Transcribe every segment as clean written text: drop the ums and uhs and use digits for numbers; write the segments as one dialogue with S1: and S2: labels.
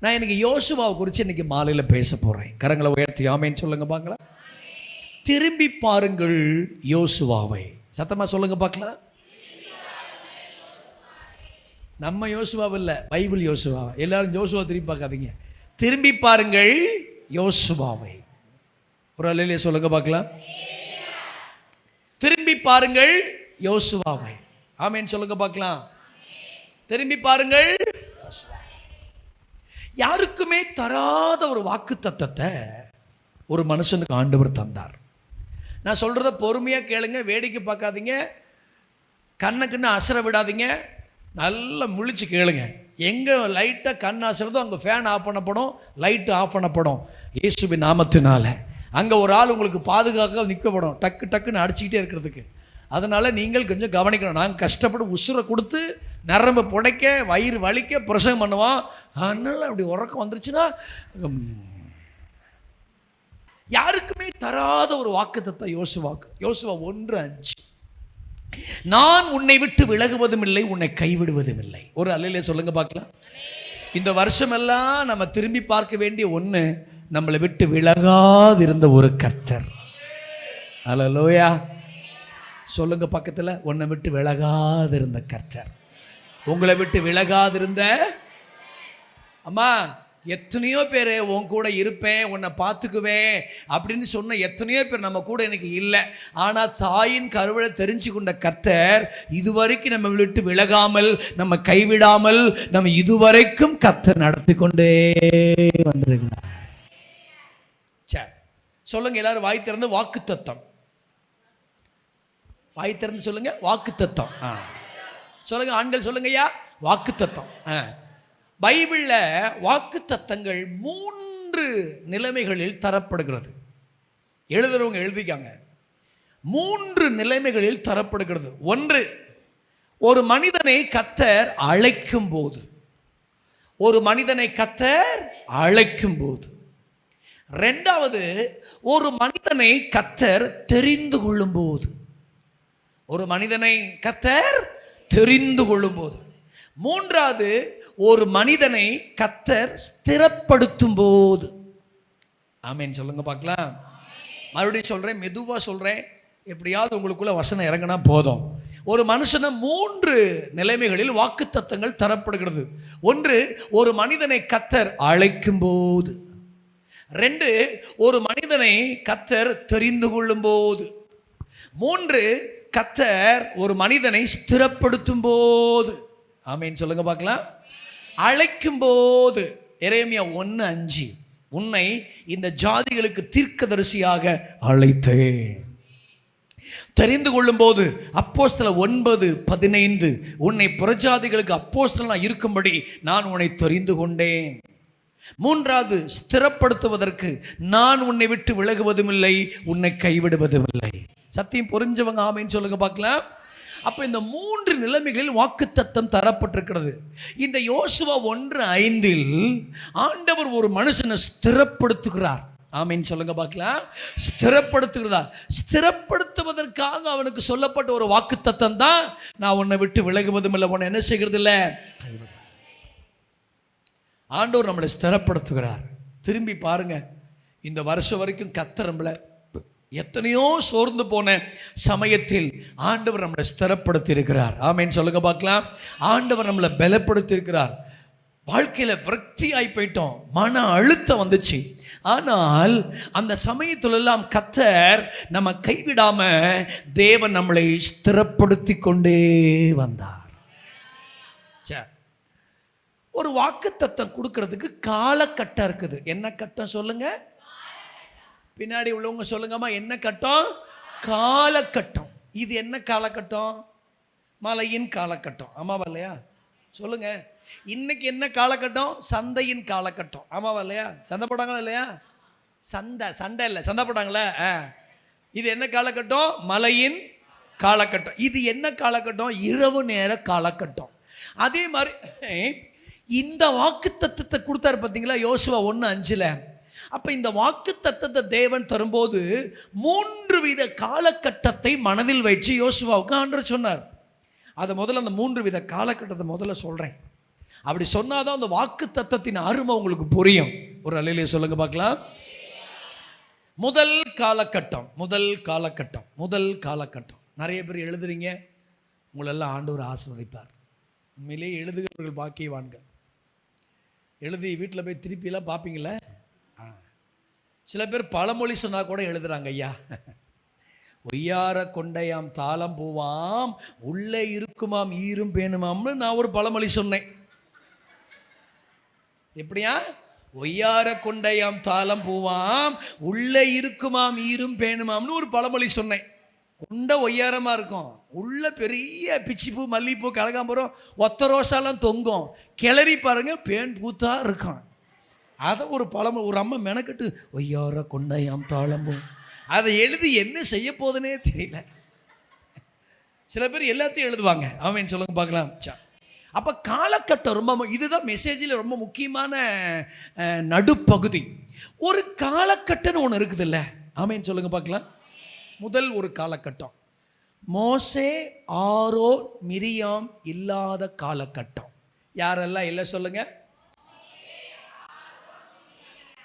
S1: நான் இன்னைக்கு யோசுவாவை குறித்து இன்னைக்கு மாலையில் பேச போகிறேன். கரங்களை உயர்த்தி ஆமேன்னு சொல்லுங்க பார்க்கலாம். திரும்பி பாருங்கள் யோசுவாவை. சத்தமாக சொல்லுங்க பார்க்கலாம். நம்ம யோசுவாவை இல்லை, பைபிள் யோசுவா. எல்லாரும் யோசுவா திரும்பி பார்க்காதீங்க, திரும்பி பாருங்கள் யோசுவாவை. ஒரு அல்லேலூயா சொல்லுங்க பார்க்கலாம். திரும்பி பாருங்கள் யோசுவாவை. ஆமேன்னு சொல்லுங்க பார்க்கலாம். திரும்பி பாருங்கள். யாருக்குமே தராத ஒரு வாக்கு தத்தத்தை ஒரு மனுஷனுக்கு ஆண்டவர் தந்தார். நான் சொல்கிறத பொறுமையாக கேளுங்க, வேடிக்கை பார்க்காதீங்க, கண்ணுக்குன்னு அசர விடாதீங்க, நல்லா முழிச்சு கேளுங்க. எங்கே லைட்டாக கண் அசரதோ அங்கே ஃபேன் ஆஃப் பண்ணப்படும், லைட்டு ஆஃப் பண்ணப்படும் இயேசுவின் நாமத்தினால. அங்கே ஒரு ஆள் உங்களுக்கு பாதுகாக்க நிற்கப்படும், டக்கு டக்குன்னு அடிச்சுக்கிட்டே இருக்கிறதுக்கு. அதனால் நீங்கள் கொஞ்சம் கவனிக்கணும். நாங்கள் கஷ்டப்பட்டு உசுரை கொடுத்து நரம்பு புடைக்க வயிறு வலிக்க பிரசவம் பண்ணுவோம். அதனால் அப்படி உறக்கம் வந்துருச்சுன்னா யாருக்குமே தராத ஒரு வாக்குத்தத்தம் யோசுவாக்கு. யோசுவா 1:5, நான் உன்னை விட்டு விலகுவதும் இல்லை, உன்னை கைவிடுவதும் இல்லை. ஒரு அல்லேலூயா சொல்லுங்க பார்க்கலாம். இந்த வருஷமெல்லாம் நம்ம திரும்பி பார்க்க வேண்டிய ஒன்று, நம்மளை விட்டு விலகாதிருந்த ஒரு கர்த்தர். அல்லேலூயா சொல்லுங்க பக்கத்தில். உன்னை விட்டு விலகாதிருந்த கர்த்தர், உங்களை விட்டு விலகாதிருந்த. அம்மா, எத்தனையோ பேர் உன் கூட இருப்பேன், உன்னை பார்த்துக்குவேன் அப்படின்னு சொன்ன எத்தனையோ பேர் நம்ம கூட எனக்கு இல்லை. ஆனால் தாயின் கருவளை தெரிஞ்சு கொண்ட கர்த்தர் இதுவரைக்கும் நம்ம விட்டு விலகாமல், நம்ம கைவிடாமல், நம்ம இதுவரைக்கும் கர்த்தர் நடத்தி கொண்டே வந்திருக்கிறார். சரி சொல்லுங்க எல்லாரும், வாய் திறந்து வாக்கு தத்தம். வாய் திறந்து சொல்லுங்க வாக்கு தத்தம். சொல்லுங்க ஆண்கள் சொல்லுங்க ஐயா, வாக்கு தத்தம். பைபிளில் வாக்கு தத்தங்கள் 3 நிலைமைகளில் தரப்படுகிறது. எழுதுறவங்க எழுதிக்காங்க. 3 நிலைமைகளில் தரப்படுகிறது. 1, ஒரு மனிதனை கர்த்தர் அழைக்கும் போது. ஒரு மனிதனை கர்த்தர் அழைக்கும் போது. 2வது, ஒரு மனிதனை கர்த்தர் தெரிந்து கொள்ளும் போது. ஒரு மனிதனை கர்த்தர் தெரிந்து கொள்ளும் போது. 3வது, ஒரு மனிதனை கர்த்தர் ஸ்திரப்படுத்தும் போது. ஆமேன் சொல்லுங்க பார்க்கலாம். மறுபடியும் சொல்றேன், மெதுவா சொல்றேன், எப்படியாவது உங்களுக்குள்ள வசனம் இறங்கினா போதும். ஒரு மனுஷனை 3 நிலைமைகளில் வாக்குத்தத்தங்கள் தரப்படுகிறது. 1, ஒரு மனிதனை கர்த்தர் அழைக்கும் போது. 2, ஒரு மனிதனை கர்த்தர் தெரிந்து கொள்ளும் போது. 3, கர்த்தர் ஒரு மனிதனை ஸ்திரப்படுத்தும் போது. ஆமேன் சொல்லுங்க பார்க்கலாம். அழைக்கும் போது. எரேமியா 1:5, உன்னை இந்த ஜாதிகளுக்கு தீர்க்கதரிசியாக அழைத்தேன். தெரிந்து கொள்ளும் போது அப்போஸ்தலர் 9:15, உன்னை புறஜாதிகளுக்கு அப்போஸ்தலனாக இருக்கும்படி நான் உன்னை தெரிந்து கொண்டேன். 3வது, ஸ்திரப்படுத்துவதற்கு, நான் உன்னை விட்டு விலகுவதும் இல்லை, உன்னை கைவிடுவதும் இல்லை. சத்தியம் புரிஞ்சவங்க ஆமேன்னு சொல்லுங்க பார்க்கலாம். அப்போ இந்த 3 நிலைமைகளில் வாக்குத்தத்தம் தரப்பட்டிருக்கிறது. இந்த யோசுவா 1:5 ஆண்டவர் ஒரு மனுஷனை ஸ்திரப்படுத்துகிறார். ஆமேன்னு சொல்லுங்க பார்க்கலாம். ஸ்திரப்படுத்துகிறார். ஸ்திரப்படுத்துவதற்காக அவனுக்கு சொல்லப்பட்ட ஒரு வாக்குத்தத்தம் தான், நான் உன்னை விட்டு விலகுவதும் இல்லை, உன்னை என்ன செய்கிறது இல்லை. ஆண்டவர் நம்மளை ஸ்திரப்படுத்துகிறார். திரும்பி பாருங்க, இந்த வருஷம் வரைக்கும் கர்த்தர் நம்மளை எத்தனையோ சோர்ந்து போன சமயத்தில் ஆண்டவர் நம்மளை ஸ்திரப்படுத்தி இருக்கிறார். ஆமேன்னு சொல்லுங்க பார்க்கலாம். ஆண்டவர் நம்மளை பலப்படுத்தி இருக்கிறார். வாழ்க்கையில் விரக்தி ஆகி போயிட்டோம், மன அழுத்தம் வந்துச்சு. ஆனால் அந்த சமயத்திலெல்லாம் கர்த்தர் நம்ம கைவிடாம தேவன் நம்மளை ஸ்திரப்படுத்தி கொண்டே வந்தார். ஒரு வாக்குத்தத்தம் கொடுக்கறதுக்கு காலகட்டம் இருக்குது. என்ன கட்டம் சொல்லுங்க, பின்னாடி உள்ளவங்க சொல்லுங்கம்மா, என்ன கட்டம்? காலகட்டம். இது என்ன காலகட்டம்? மலையின் காலகட்டம். ஆமாவா இல்லையா? சொல்லுங்க. இன்னைக்கு என்ன காலகட்டம்? சந்தையின் காலகட்டம். ஆமாவா இல்லையா? சந்தை போட்டாங்களா இல்லையா? சண்டை இல்லை, சந்தை போட்டாங்களே. இது என்ன காலகட்டம்? மலையின் காலகட்டம். இது என்ன காலகட்டம்? இரவு நேர காலகட்டம். அதே மாதிரி இந்த வாக்கு தத்தத்தை கொடுத்தாரு பார்த்தீங்களா யோசுவா 1:5. அப்போ இந்த வாக்கு தத்தத்தை தேவன் தரும்போது 3 வித காலகட்டத்தை மனதில் வச்சு யோசுவாவுக்கு ஆண்டவர் சொன்னார். அதை முதல்ல அந்த 3 வித காலகட்டத்தை முதல்ல சொல்கிறேன். அப்படி சொன்னாதான் அந்த வாக்கு தத்தத்தின் அருமை உங்களுக்கு புரியும். ஒரு அல்லேலூயா சொல்லுங்க பார்க்கலாம். முதல் காலகட்டம் நிறைய பேர் எழுதுறீங்க, உங்களெல்லாம் ஆண்டவர் ஆசீர்வதிப்பார். உண்மையிலேயே எழுதுகிறவர்கள் பாக்கியவான்கள். எழுதி வீட்டில் போய் திருப்பியெல்லாம் பார்ப்பீங்களே. சில பேர் பழமொழி சொன்னால் கூட எழுதுறாங்க. ஐயா, ஒய்யார கொண்டையாம் தாளம் பூவாம் உள்ளே இருக்குமாம் ஈரும் பேணுமாம்னு நான் ஒரு பழமொழி சொன்னேன். எப்படியா? ஒய்யார கொண்டையாம் தாளம் பூவாம் உள்ளே இருக்குமாம் ஈரும் பேணுமாம்னு ஒரு பழமொழி சொன்னேன். கொண்ட ஒய்யாரமாக இருக்கும், உள்ள பெரிய பிச்சிப்பூ மல்லிகைப்பூ கனகாம்பரம் ஒத்த ரோசாலாம் தொங்கும், கிளறி பாருங்க பேன் பூத்தா இருக்கும். அதை ஒரு பழமொழி ஒரு அம்மா மெனக்கட்டு ஒய்யார கொண்டையாம் தாளம்பூ அதை எழுதி என்ன செய்ய போதுன்னே தெரியல. சில பேர் எல்லாத்தையும் எழுதுவாங்க. ஆமேன்னு சொல்லுங்க பார்க்கலாம். அப்போ காலகட்டம் ரொம்ப, இதுதான் மெசேஜில் ரொம்ப முக்கியமான நடுப்பகுதி. ஒரு காலகட்டம்னு ஒன்று இருக்குது இல்லை? ஆமேன்னு சொல்லுங்க பார்க்கலாம். முதல் ஒரு காலகட்டம் மோசே ஆரோன் மிரியாம் இல்லாத காலகட்டம். யாரெல்லாம் இல்லை சொல்லுங்க.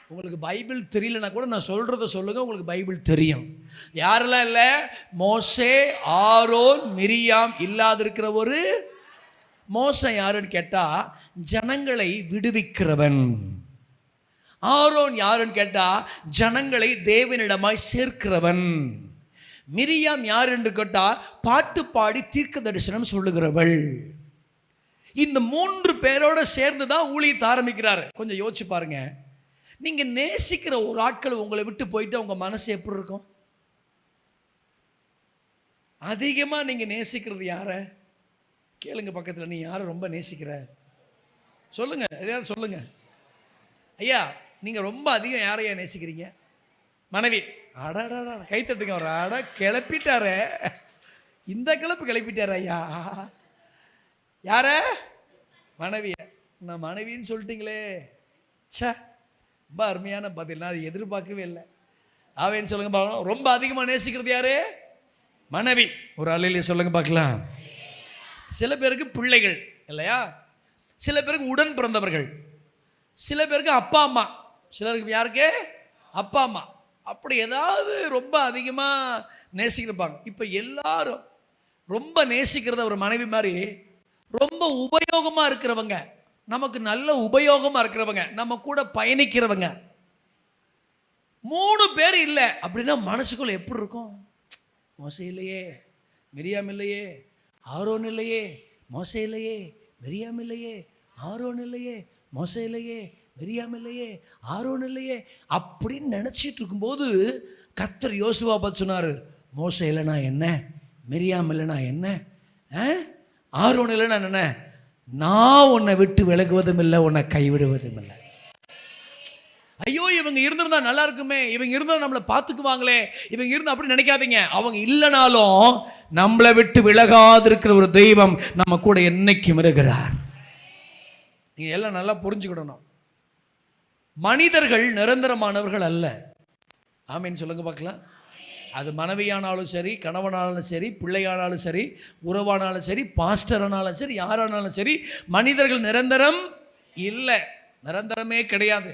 S1: உங்களுக்கு பைபிள் தெரியலனா கூட நான் சொல்றத சொல்லுங்க, உங்களுக்கு பைபிள் தெரியும். யாரெல்லாம் இல்லை? மோசே ஆரோன் மிரியாம் இல்லாத இருக்கிற ஒரு மோசே யாருன்னு கேட்டா ஜனங்களை விடுவிக்கிறவன். ஆரோன் யாருன்னு கேட்டா ஜனங்களை தேவனிடமாய் சேர்க்கிறவன். மிரியாம் யார் என்று கேட்டா பாட்டு பாடி தீர்க்க தரிசனம் சொல்லுகிறவள். இந்த 3 பேரோட சேர்ந்து தான் ஊழியத்தை ஆரம்பிக்கிறார். கொஞ்சம் யோசிச்சு பாருங்க. நீங்க நேசிக்கிற ஒரு ஆட்கள் உங்களை விட்டு போயிட்டு உங்க மனசு எப்படி இருக்கும்? அதிகமா நீங்க நேசிக்கிறது யார? கேளுங்க பக்கத்தில், நீ யாரை ரொம்ப நேசிக்கிற சொல்லுங்க, எதையாவது சொல்லுங்க. ஐயா, நீங்க ரொம்ப அதிகம் யாரையா நேசிக்கிறீங்க? மனைவி. அடாடா கைத்தட்டுங்க. அவர் அட கிளப்பிட்டாரே, இந்த கிளப்பிட்டார ஐயா. யார? மனைவிய. நான் மனைவின்னு சொல்லிட்டீங்களே. சே, ரொம்ப அருமையான பதில். நான் அதை எதிர்பார்க்கவே இல்லை. ஆவேன்னு சொல்லுங்க பார்க்கலாம். ரொம்ப அதிகமாக நேசிக்கிறது யாரு? மனைவி. ஒரு அல்லேலூயா சொல்லுங்க பார்க்கலாம். சில பேருக்கு பிள்ளைகள் இல்லையா, சில பேருக்கு உடன் பிறந்தவர்கள், சில பேருக்கு அப்பா அம்மா, சிலருக்கு யாருக்கு? அப்பா அம்மா. அப்படி ஏதாவது ரொம்ப அதிகமாக நேசிக்கிறப்பாங்க. இப்போ எல்லாரும் ரொம்ப நேசிக்கிறத ஒரு மனைவி மாதிரி ரொம்ப உபயோகமாக இருக்கிறவங்க, நமக்கு நல்ல உபயோகமாக இருக்கிறவங்க, நம்ம கூட பயணிக்கிறவங்க 3 பேர் இல்லை அப்படின்னா மனசுக்குள்ள எப்படி இருக்கும்? மோசே இல்லையே, மிரியாம் இல்லையே, ஆரோன் இல்லையே, மோசே இல்லையே, மிரியாம் இல்லையே, ஆரோன் இல்லையே, மோசே இல்லையே, மிரியாம் இல்லையே, ஆரோன் இல்லையே அப்படின்னு நினச்சிட்டு இருக்கும்போது கர்த்தர் யோசுவா பார்த்து சொன்னார், மோசே இல்லைனா என்ன, மிரியாம் இல்லைனா என்ன, ஆரோன் இல்லைனா என்ன, நான் உன்னை விட்டு விலகுவதும் இல்லை, உன்னை கைவிடுவதும் இல்லை. ஐயோ, இவங்க இருந்திருந்தா நல்லா இருக்குமே, இவங்க இருந்தால் நம்மளை பார்த்துக்குவாங்களே, இவங்க இருந்தால் அப்படி நினைக்காதீங்க. அவங்க இல்லைனாலும் நம்மளை விட்டு விலகாதிருக்கிற ஒரு தெய்வம் நம்ம கூட என்னைக்கும் இருக்கிறார். நீங்கள் எல்லாம் நல்லா புரிஞ்சுக்கிடணும். மனிதர்கள் நிரந்தரமானவர்கள் அல்ல. ஆமேன்னு சொல்லுங்க பார்க்கலாம். அது மனைவியானாலும் சரி, கணவனாலும் சரி, பிள்ளையானாலும் சரி, உறவானாலும் சரி, பாஸ்டரானாலும் சரி, யாரானாலும் சரி, மனிதர்கள் நிரந்தரம் இல்லை, நிரந்தரமே கிடையாது.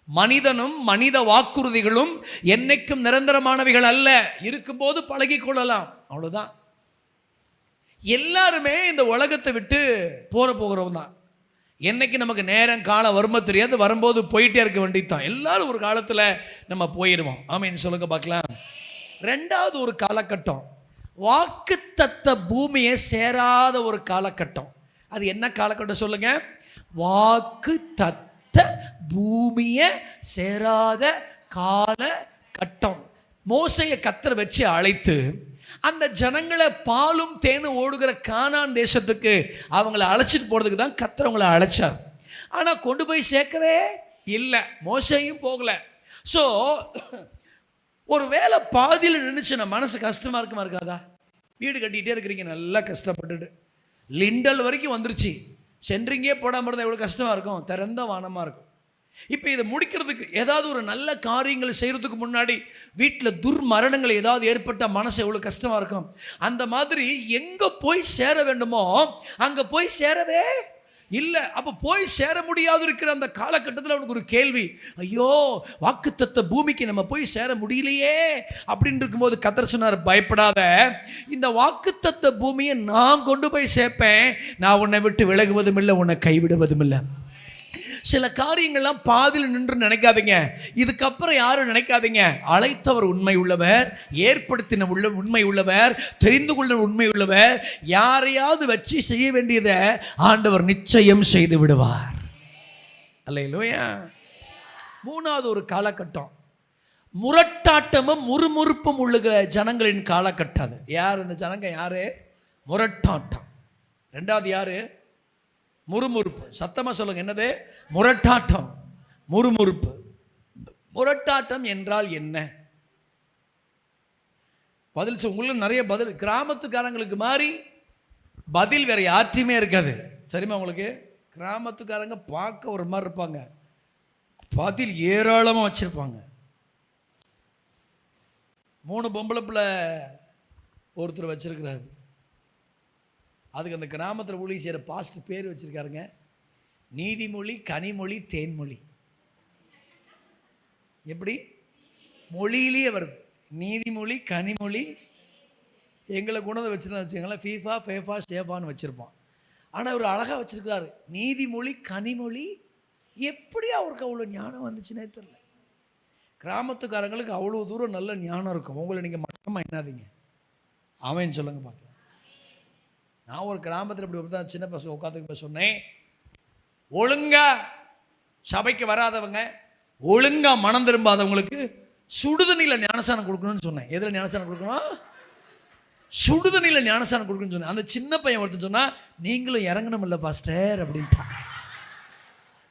S1: மனிதனும் மனித வாக்குறுதிகளும் என்னைக்கும் நிரந்தரமானவைகள் அல்ல. இருக்கும்போது பழகி கொள்ளலாம், அவ்வளோதான். எல்லாருமே இந்த உலகத்தை விட்டு போகிறவங்க தான். என்னைக்கு நமக்கு நேரம் காலம் வருமா தெரியாது, வரும்போது போயிட்டே இருக்க வேண்டியதுதான். எல்லாரும் ஒரு காலத்தில் நம்ம போயிடுவோம். ஆமேன்னு சொல்லுங்க பார்க்கலாம். 2வது ஒரு காலகட்டம் வாக்குத்தத்த பூமியை சேராத ஒரு காலகட்டம். அது என்ன காலகட்டம் சொல்லுங்க? வாக்குத்தத்த பூமியை சேராத காலகட்டம். மோசேயை கர்த்தர் வச்சு அழைத்து அந்த ஜனங்களை பாலும் தேனும் ஓடுகிற கானான் தேசத்துக்கு அவங்கள அழைச்சிட்டு போகிறதுக்கு தான் கர்த்தர் அவங்கள அழைச்சார். ஆனால் கொண்டு போய் சேர்க்கவே இல்லை, மோசேயும் போகலை. ஸோ ஒரு வேளை பாதியில் நின்றுச்சுன்னா மனசு கஷ்டமாக இருக்குமா இருக்காதா? வீடு கட்டிகிட்டே இருக்கிறீங்க, நல்லா கஷ்டப்பட்டுட்டு லிண்டல் வரைக்கும் வந்துருச்சு, சென்ட்ரிங்கே போடாமல் இருந்தால் எவ்வளோ கஷ்டமாக இருக்கும், திறந்த வானமாக இருக்கும். இப்போ இதை முடிக்கிறதுக்கு ஏதாவது ஒரு நல்ல காரியங்களை செய்கிறதுக்கு முன்னாடி வீட்டில் துர்மரணங்கள் ஏதாவது ஏற்பட்டால் மனசு எவ்வளோ கஷ்டமாக இருக்கும். அந்த மாதிரி எங்கே போய் சேர வேண்டுமோ அங்கே போய் சேரவே இல்லை. அப்போ போய் சேர முடியாது இருக்கிற அந்த காலகட்டத்தில் அவனுக்கு ஒரு கேள்வி, ஐயோ வாக்குத்தத்த பூமிக்கு நம்ம போய் சேர முடியலையே அப்படின்னு இருக்கும்போது கர்த்தர் சொன்னார், பயப்படாத, இந்த வாக்குத்தத்த பூமியை நான் கொண்டு போய் சேர்ப்பேன். நான் உன்னை விட்டு விலகுவதும் இல்லை, உன்னை கைவிடுவதும் இல்லை. சில காரியங்கள்லாம் பாதியில் நின்று நினைக்காதீங்க. இதுக்கப்புறம் யாரும் நினைக்காதீங்க. அழைத்தவர் உண்மை உள்ளவர், ஏற்படுத்தின உண்மை உள்ளவர், தெரிந்து கொள்ள உண்மை உள்ளவர். யாரையாவது வச்சு செய்ய வேண்டியதை ஆண்டவர் நிச்சயம் செய்து விடுவார். அல்லேலூயா. மூணாவது ஒரு காலகட்டம், முரட்டாட்டமும் முறுமுறுப்பும் உள்ளுகிற ஜனங்களின் காலகட்டம். அது யார் இந்த ஜனங்க? யாரு? முரட்டாட்டம். ரெண்டாவது யாரு? முறுமுறுப்பு. சத்தமாக சொல்லுங்க, என்னது? முரட்டாட்டம், முறுமுறுப்பு. முரட்டாட்டம் என்றால் என்ன? பதில் உங்களுக்கு நிறைய பதில். கிராமத்துக்காரங்களுக்கு மாதிரி பதில் வேற யார்ட்டையுமே இருக்காது. சரிம்மா உங்களுக்கு? கிராமத்துக்காரங்க பார்க்க ஒரு மாதிரி இருப்பாங்க, பதில் ஏராளமாக வச்சிருப்பாங்க. 3 பொம்பளை பிள்ளை ஒருத்தர் வச்சிருக்கிறாரு. அதுக்கு அந்த கிராமத்தில் ஊழி செய்கிற பாஸ்ட் பேர் வச்சுருக்காருங்க, நீதிமொழி, கனிமொழி, தேன்மொழி. எப்படி? மொழியிலேயே வருது. நீதிமொழி, கனிமொழி. எங்களை குணத்தை வச்சுருந்தா வச்சுக்கோங்களேன், ஃபீஃபா, ஃபேஃபா, ஷேஃபான்னு வச்சுருப்பான். ஆனால் அவர் அழகாக வச்சுருக்காரு, நீதிமொழி, கனிமொழி. எப்படி அவருக்கு அவ்வளோ ஞானம் வந்துச்சுன்னே தெரியல. கிராமத்துக்காரங்களுக்கு அவ்வளோ தூரம் நல்ல ஞானம் இருக்கும். உங்களை நீங்கள் மட்டமாக என்னாதீங்க. அவன் சொல்லுங்க பார்க்கலாம். நான் ஒரு கிராமத்தில் இப்படி தான் சின்ன பசங்க உட்காந்துக்கு சொன்னேன், ஒழுங்கா சபைக்கு வராதவங்க, ஒழுங்கா மனம் திரும்பாதவங்களுக்கு சுடுதண்ணியில் ஞானசானம் கொடுக்கணும்னு சொன்னேன். எதில் ஞானசானம் கொடுக்கணும்? சுடுதண்ணியில் ஞானசானம் கொடுக்கணும்னு சொன்னேன். அந்த சின்ன பையன் ஒருத்தர் சொன்னால், நீங்களும் இறங்கணும் இல்லை பாஸ்டர் அப்படின்ட்டான்.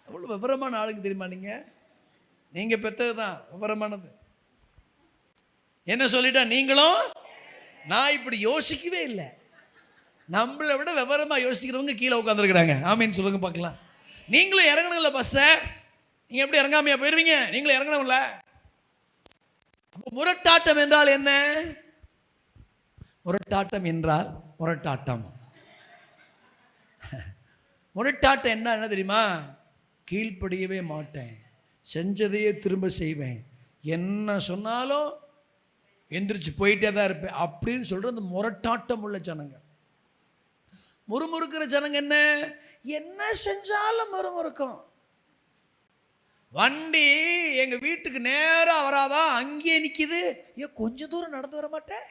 S1: அவ்வளோ விவரமான ஆளுங்க தெரியுமா? நீங்கள் பெற்றது தான் விவரமானது. என்ன சொல்லிட்டா? நீங்களும். நான் இப்படி யோசிக்கவே இல்லை. நம்மளை விட விவரமாக யோசிக்கிறவங்க கீழே உட்காந்துருக்குறாங்க. ஆமீன் சொல்லுங்க பார்க்கலாம். நீங்களும் இறங்கணும் இல்லை பாஸ்டர்? நீங்கள் எப்படி இறங்காமையா போயிடுவீங்க? நீங்களும் இறங்கணும்ல. அப்போ முரட்டாட்டம் என்றால் என்ன? முரட்டாட்டம் என்றால் முரட்டாட்டம். முரட்டாட்டம் என்ன தெரியுமா? கீழ்ப்படியவே மாட்டேன், செஞ்சதையே திரும்ப செய்வேன், என்ன சொன்னாலும் எந்திரிச்சு போயிட்டே தான் இருப்பேன் அப்படின்னு சொல்கிற அந்த முரட்டாட்டம் உள்ள ஜனங்க. முறுமுறுக்கிற ஜனங்க என்ன செஞ்சாலும் முறுமுறுக்கும். வண்டி எங்கள் வீட்டுக்கு நேராக வராதா, அங்கேயே நிற்கிது, ஏன் கொஞ்சம் தூரம் நடந்து வர மாட்டேன்.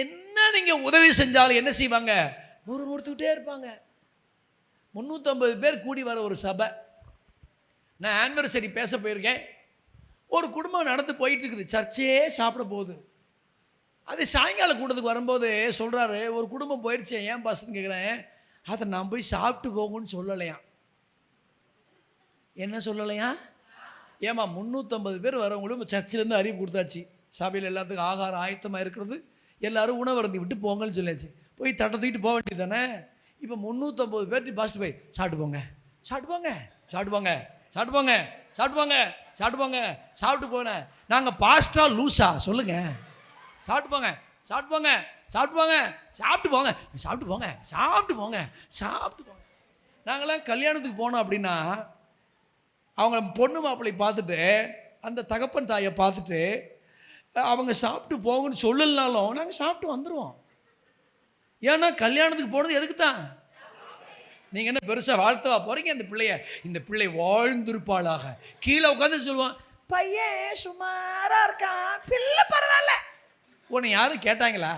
S1: என்ன நீங்கள் உதவி செஞ்சாலும் என்ன செய்வாங்க? முறுமுறுத்துக்கிட்டே இருப்பாங்க. 350 பேர் கூடி வர ஒரு சபை. நான் ஆனிவர்சரி பேச போயிருக்கேன். ஒரு குடும்பம் நடந்து போயிட்டு இருக்குது, சர்ச்சே சாப்பிட போகுது. அது சாயங்காலம் கூட்டத்துக்கு வரும்போது சொல்கிறாரு, ஒரு குடும்பம் போயிடுச்சு, ஏன் பாஸ்ன்னு கேட்குறேன். அதை நான் போய் சாப்பிட்டு போங்கன்னு சொல்லலையா? என்ன சொல்லலையா? ஏமா 350 பேர் வரவங்களும் சர்ச்சிலேருந்து அறிவு கொடுத்தாச்சு, சபையில் எல்லாத்துக்கும் ஆகாரம் ஆயத்தமாக இருக்கிறது, எல்லோரும் உணவருந்தி விட்டு போங்கன்னு சொல்லியாச்சு. போய் தட்டை தூக்கிட்டு போக வேண்டியது தானே. இப்போ 350 பேர்ட்டு பாஸ்ட் போய் சாப்பிட்டு போங்க, சாப்பிட்டு போங்க, சாப்பிட்டு போங்க, சாப்பிட்டு போங்க, சாப்பிட்டு போங்க, சாப்பிட்டு போங்க, சாப்பிட்டு போனேன். நாங்கள் பாஸ்டா லூஸா சொல்லுங்கள்? சாப்பிட்டு போங்க, சாப்பிட்டு போங்க, சாப்பிட்டு போங்க, சாப்பிட்டு போங்க, சாப்பிட்டு போங்க, சாப்பிட்டு போங்க, சாப்பிட்டு போங்க. நாங்களாம் கல்யாணத்துக்கு போனோம் அப்படின்னா அவங்க பொண்ணு மாப்பிள்ளை பார்த்துட்டு, அந்த தகப்பன் தாயை பார்த்துட்டு, அவங்க சாப்பிட்டு போங்கன்னு சொல்லலைனாலும் நாங்கள் சாப்பிட்டு வந்துடுவோம். ஏன்னா கல்யாணத்துக்கு போனது எதுக்கு தான்? நீங்கள் என்ன பெருசாக வாழ்த்தவா போகிறீங்க? இந்த பிள்ளை வாழ்ந்திருப்பாளாக. கீழே உட்காந்து சொல்லுவான், பையன் சுமாராக இருக்கான், பிள்ளை பரவாயில்ல. உன்னை யாரும் கேட்டாங்களா?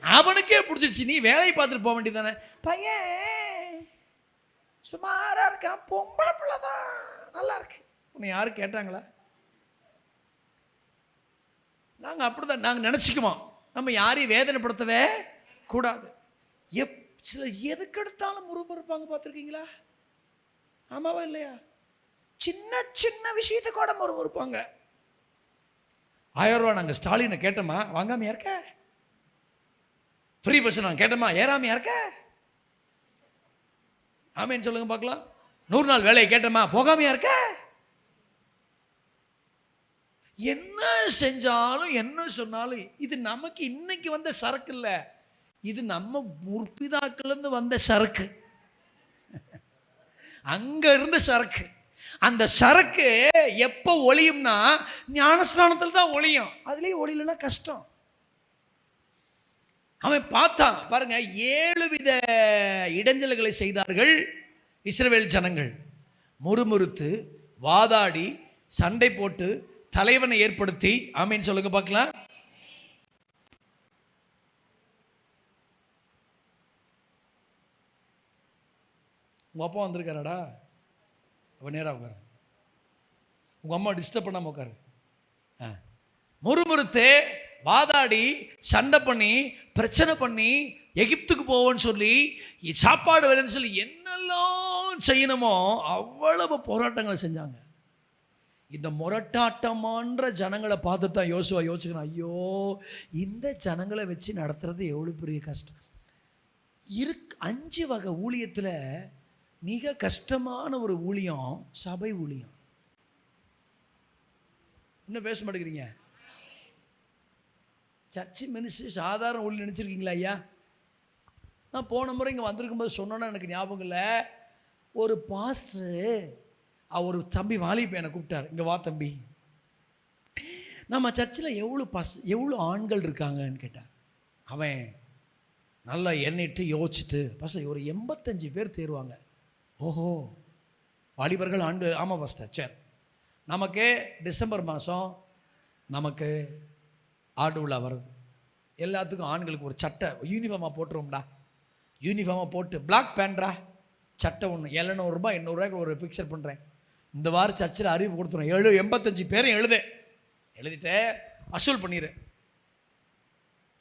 S1: அவனுக்கே பிடிச்சிருச்சு, நீ வேலையை பார்த்துட்டு போக வேண்டியது தானே. பையன் சுமாராக இருக்கான், பொம்பளை பிள்ளை தான், நல்லா இருக்கு. உன்னை யாரும் கேட்டாங்களா? நாங்கள் அப்படி தான் நாங்கள் நினச்சிக்குவோம். நம்ம யாரையும் வேதனைப்படுத்தவே கூடாது. சில எதுக்கு எடுத்தாலும் முறுமுறுப்பாங்க, பார்த்துருக்கீங்களா? ஆமாவா இல்லையா? சின்ன சின்ன விஷயத்தை கூட முறுமுறுப்பாங்க. 1000 ரூபா நாங்கள் ஸ்டாலினை கேட்டோமா, வாங்காமையா இருக்க? ஃப்ரீ பஸ் நாங்கள் கேட்டோமா, ஏறாமையா இருக்க? ஆமேன்னு சொல்லுங்க பார்க்கலாம். 100 நாள் வேலையை கேட்டோமா, போகாமையா இருக்க? என்ன செஞ்சாலும் என்ன சொன்னாலும் இது நமக்கு இன்னைக்கு வந்த சரக்கு இல்லை, இது நம்ம முற்பிதாக்கிலிருந்து வந்த சரக்கு, அங்க இருந்த சரக்கு. அந்த சரக்கு எப்போ ஒளியும்னா ஞானஸ்நானத்தில் தான் ஒளியும். அதுலேயே ஒளியலன்னா கஷ்டம். அவன் பார்த்தான் பாருங்க, 7 வித இடைஞ்சல்களை செய்தார்கள் இஸ்ரவேல் ஜனங்கள். முறுமுறுத்து, வாதாடி, சண்டை போட்டு, தலைவனை ஏற்படுத்தி. ஆமீன் சொல்லுங்க பார்க்கலாம். உங்கள் அப்பா வந்திருக்காராடா, அவன் நேராக உட்காரு. உங்கள் அம்மா டிஸ்டர்ப் பண்ணாமல் உட்காரு. முறுமுறுத்து, வாதாடி, சண்டை பண்ணி, பிரச்சனை பண்ணி, எகிப்துக்கு போவோன்னு சொல்லி, சாப்பாடு வேணும்னு சொல்லி என்னெல்லாம் செய்யணுமோ அவ்வளவு போராட்டங்களை செஞ்சாங்க. இந்த முரட்டாட்டமான ஜனங்களை பார்த்து தான் யோசுவா யோசிக்கணும், ஐயோ இந்த ஜனங்களை வச்சு நடத்துறது எவ்வளோ பெரிய கஷ்டம். 5 வகை ஊழியத்தில் மிக கஷ்டமான ஒரு ஊழியம் சபை ஊழியம். இன்னும் பேச மாட்டேங்கிறீங்க. சர்ச்சு மினிஸ்ட்ரி சாதாரண ஊழியம் நினச்சிருக்கீங்களா ஐயா? நான் போன முறை இங்கே வந்திருக்கும்போது சொன்னோன்னா எனக்கு ஞாபகம் இல்லை. ஒரு பாஸ்டரு ஒரு தம்பி வாலிபையனை கூப்பிட்டார், இங்கே வா தம்பி, நம்ம சர்ச்சில் எவ்வளோ ஆண்கள் இருக்காங்கன்னு கேட்டார். அவன் நல்லா எண்ணிட்டு யோசிச்சுட்டு, பாஸ்டர் ஒரு 85 பேர் தேருவாங்க. ஓஹோ, வாலிபர்கள் ஆண்கள்? ஆமாம் பாஸ்டர். சரி, நமக்கு டிசம்பர் மாதம் நமக்கு ஆண்டு விழா வருது. எல்லாத்துக்கும் ஆண்களுக்கு ஒரு சட்டை யூனிஃபார்மாக போட்டுருவோம்டா. யூனிஃபார்மாக போட்டு பிளாக் பேண்ட்ரா சட்டை ஒன்று 700 ரூபாய் 800 ரூபாய்க்கு ஒரு ஃபிக்சர் பண்ணுறேன். இந்த வாரம் சர்ச்சில் அறிவிப்பு கொடுத்துரும். 85 பேரும் எழுதிட்டு வசூல் பண்ணிடு.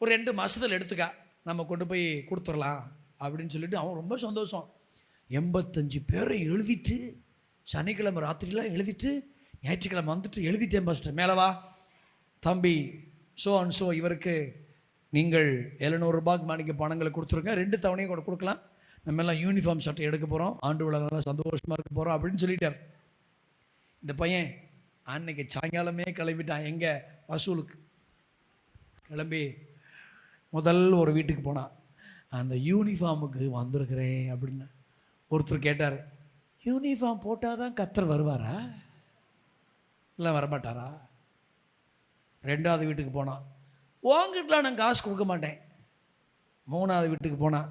S1: ஒரு 2 மாதத்தில் எடுத்துக்கா, நம்ம கொண்டு போய் கொடுத்துடலாம் அப்படின்னு சொல்லிட்டு அவன் ரொம்ப சந்தோஷம். 85 பேரை எழுதிட்டு, சனிக்கிழமை ராத்திரிலாம் எழுதிட்டு, ஞாயிற்றுக்கிழமை வந்துட்டு எழுதிட்டேன் பாஸ்டர், மேலே வா தம்பி, ஸோ அண்ட் ஸோ இவருக்கு நீங்கள் 700 ரூபாய்க்கு மாணிக்க பணங்களை கொடுத்துருங்க, 2 தவணையும் கூட கொடுக்கலாம், நம்ம எல்லாம் யூனிஃபார்ம் சட்டை எடுக்க போகிறோம், ஆண்டு விழாலாம் சந்தோஷமாக இருக்க போகிறோம் அப்படின்னு சொல்லிட்டார். இந்த பையன் அன்னைக்கு சாயங்காலமே கிளம்பிட்டான். எங்கே? வசூலுக்கு கிளம்பி முதல் ஒரு வீட்டுக்கு போனான். அந்த யூனிஃபார்முக்கு வந்திருக்கிறேன் அப்படின்னு ஒருத்தர் கேட்டார், யூனிஃபார்ம் போட்டால் தான் கர்த்தர் வருவாரா இல்லை வரமாட்டாரா? 2வது வீட்டுக்கு போனான், உங்ககிட்டலாம் நான் காசு கொடுக்க மாட்டேன். 3வது வீட்டுக்கு போனான்,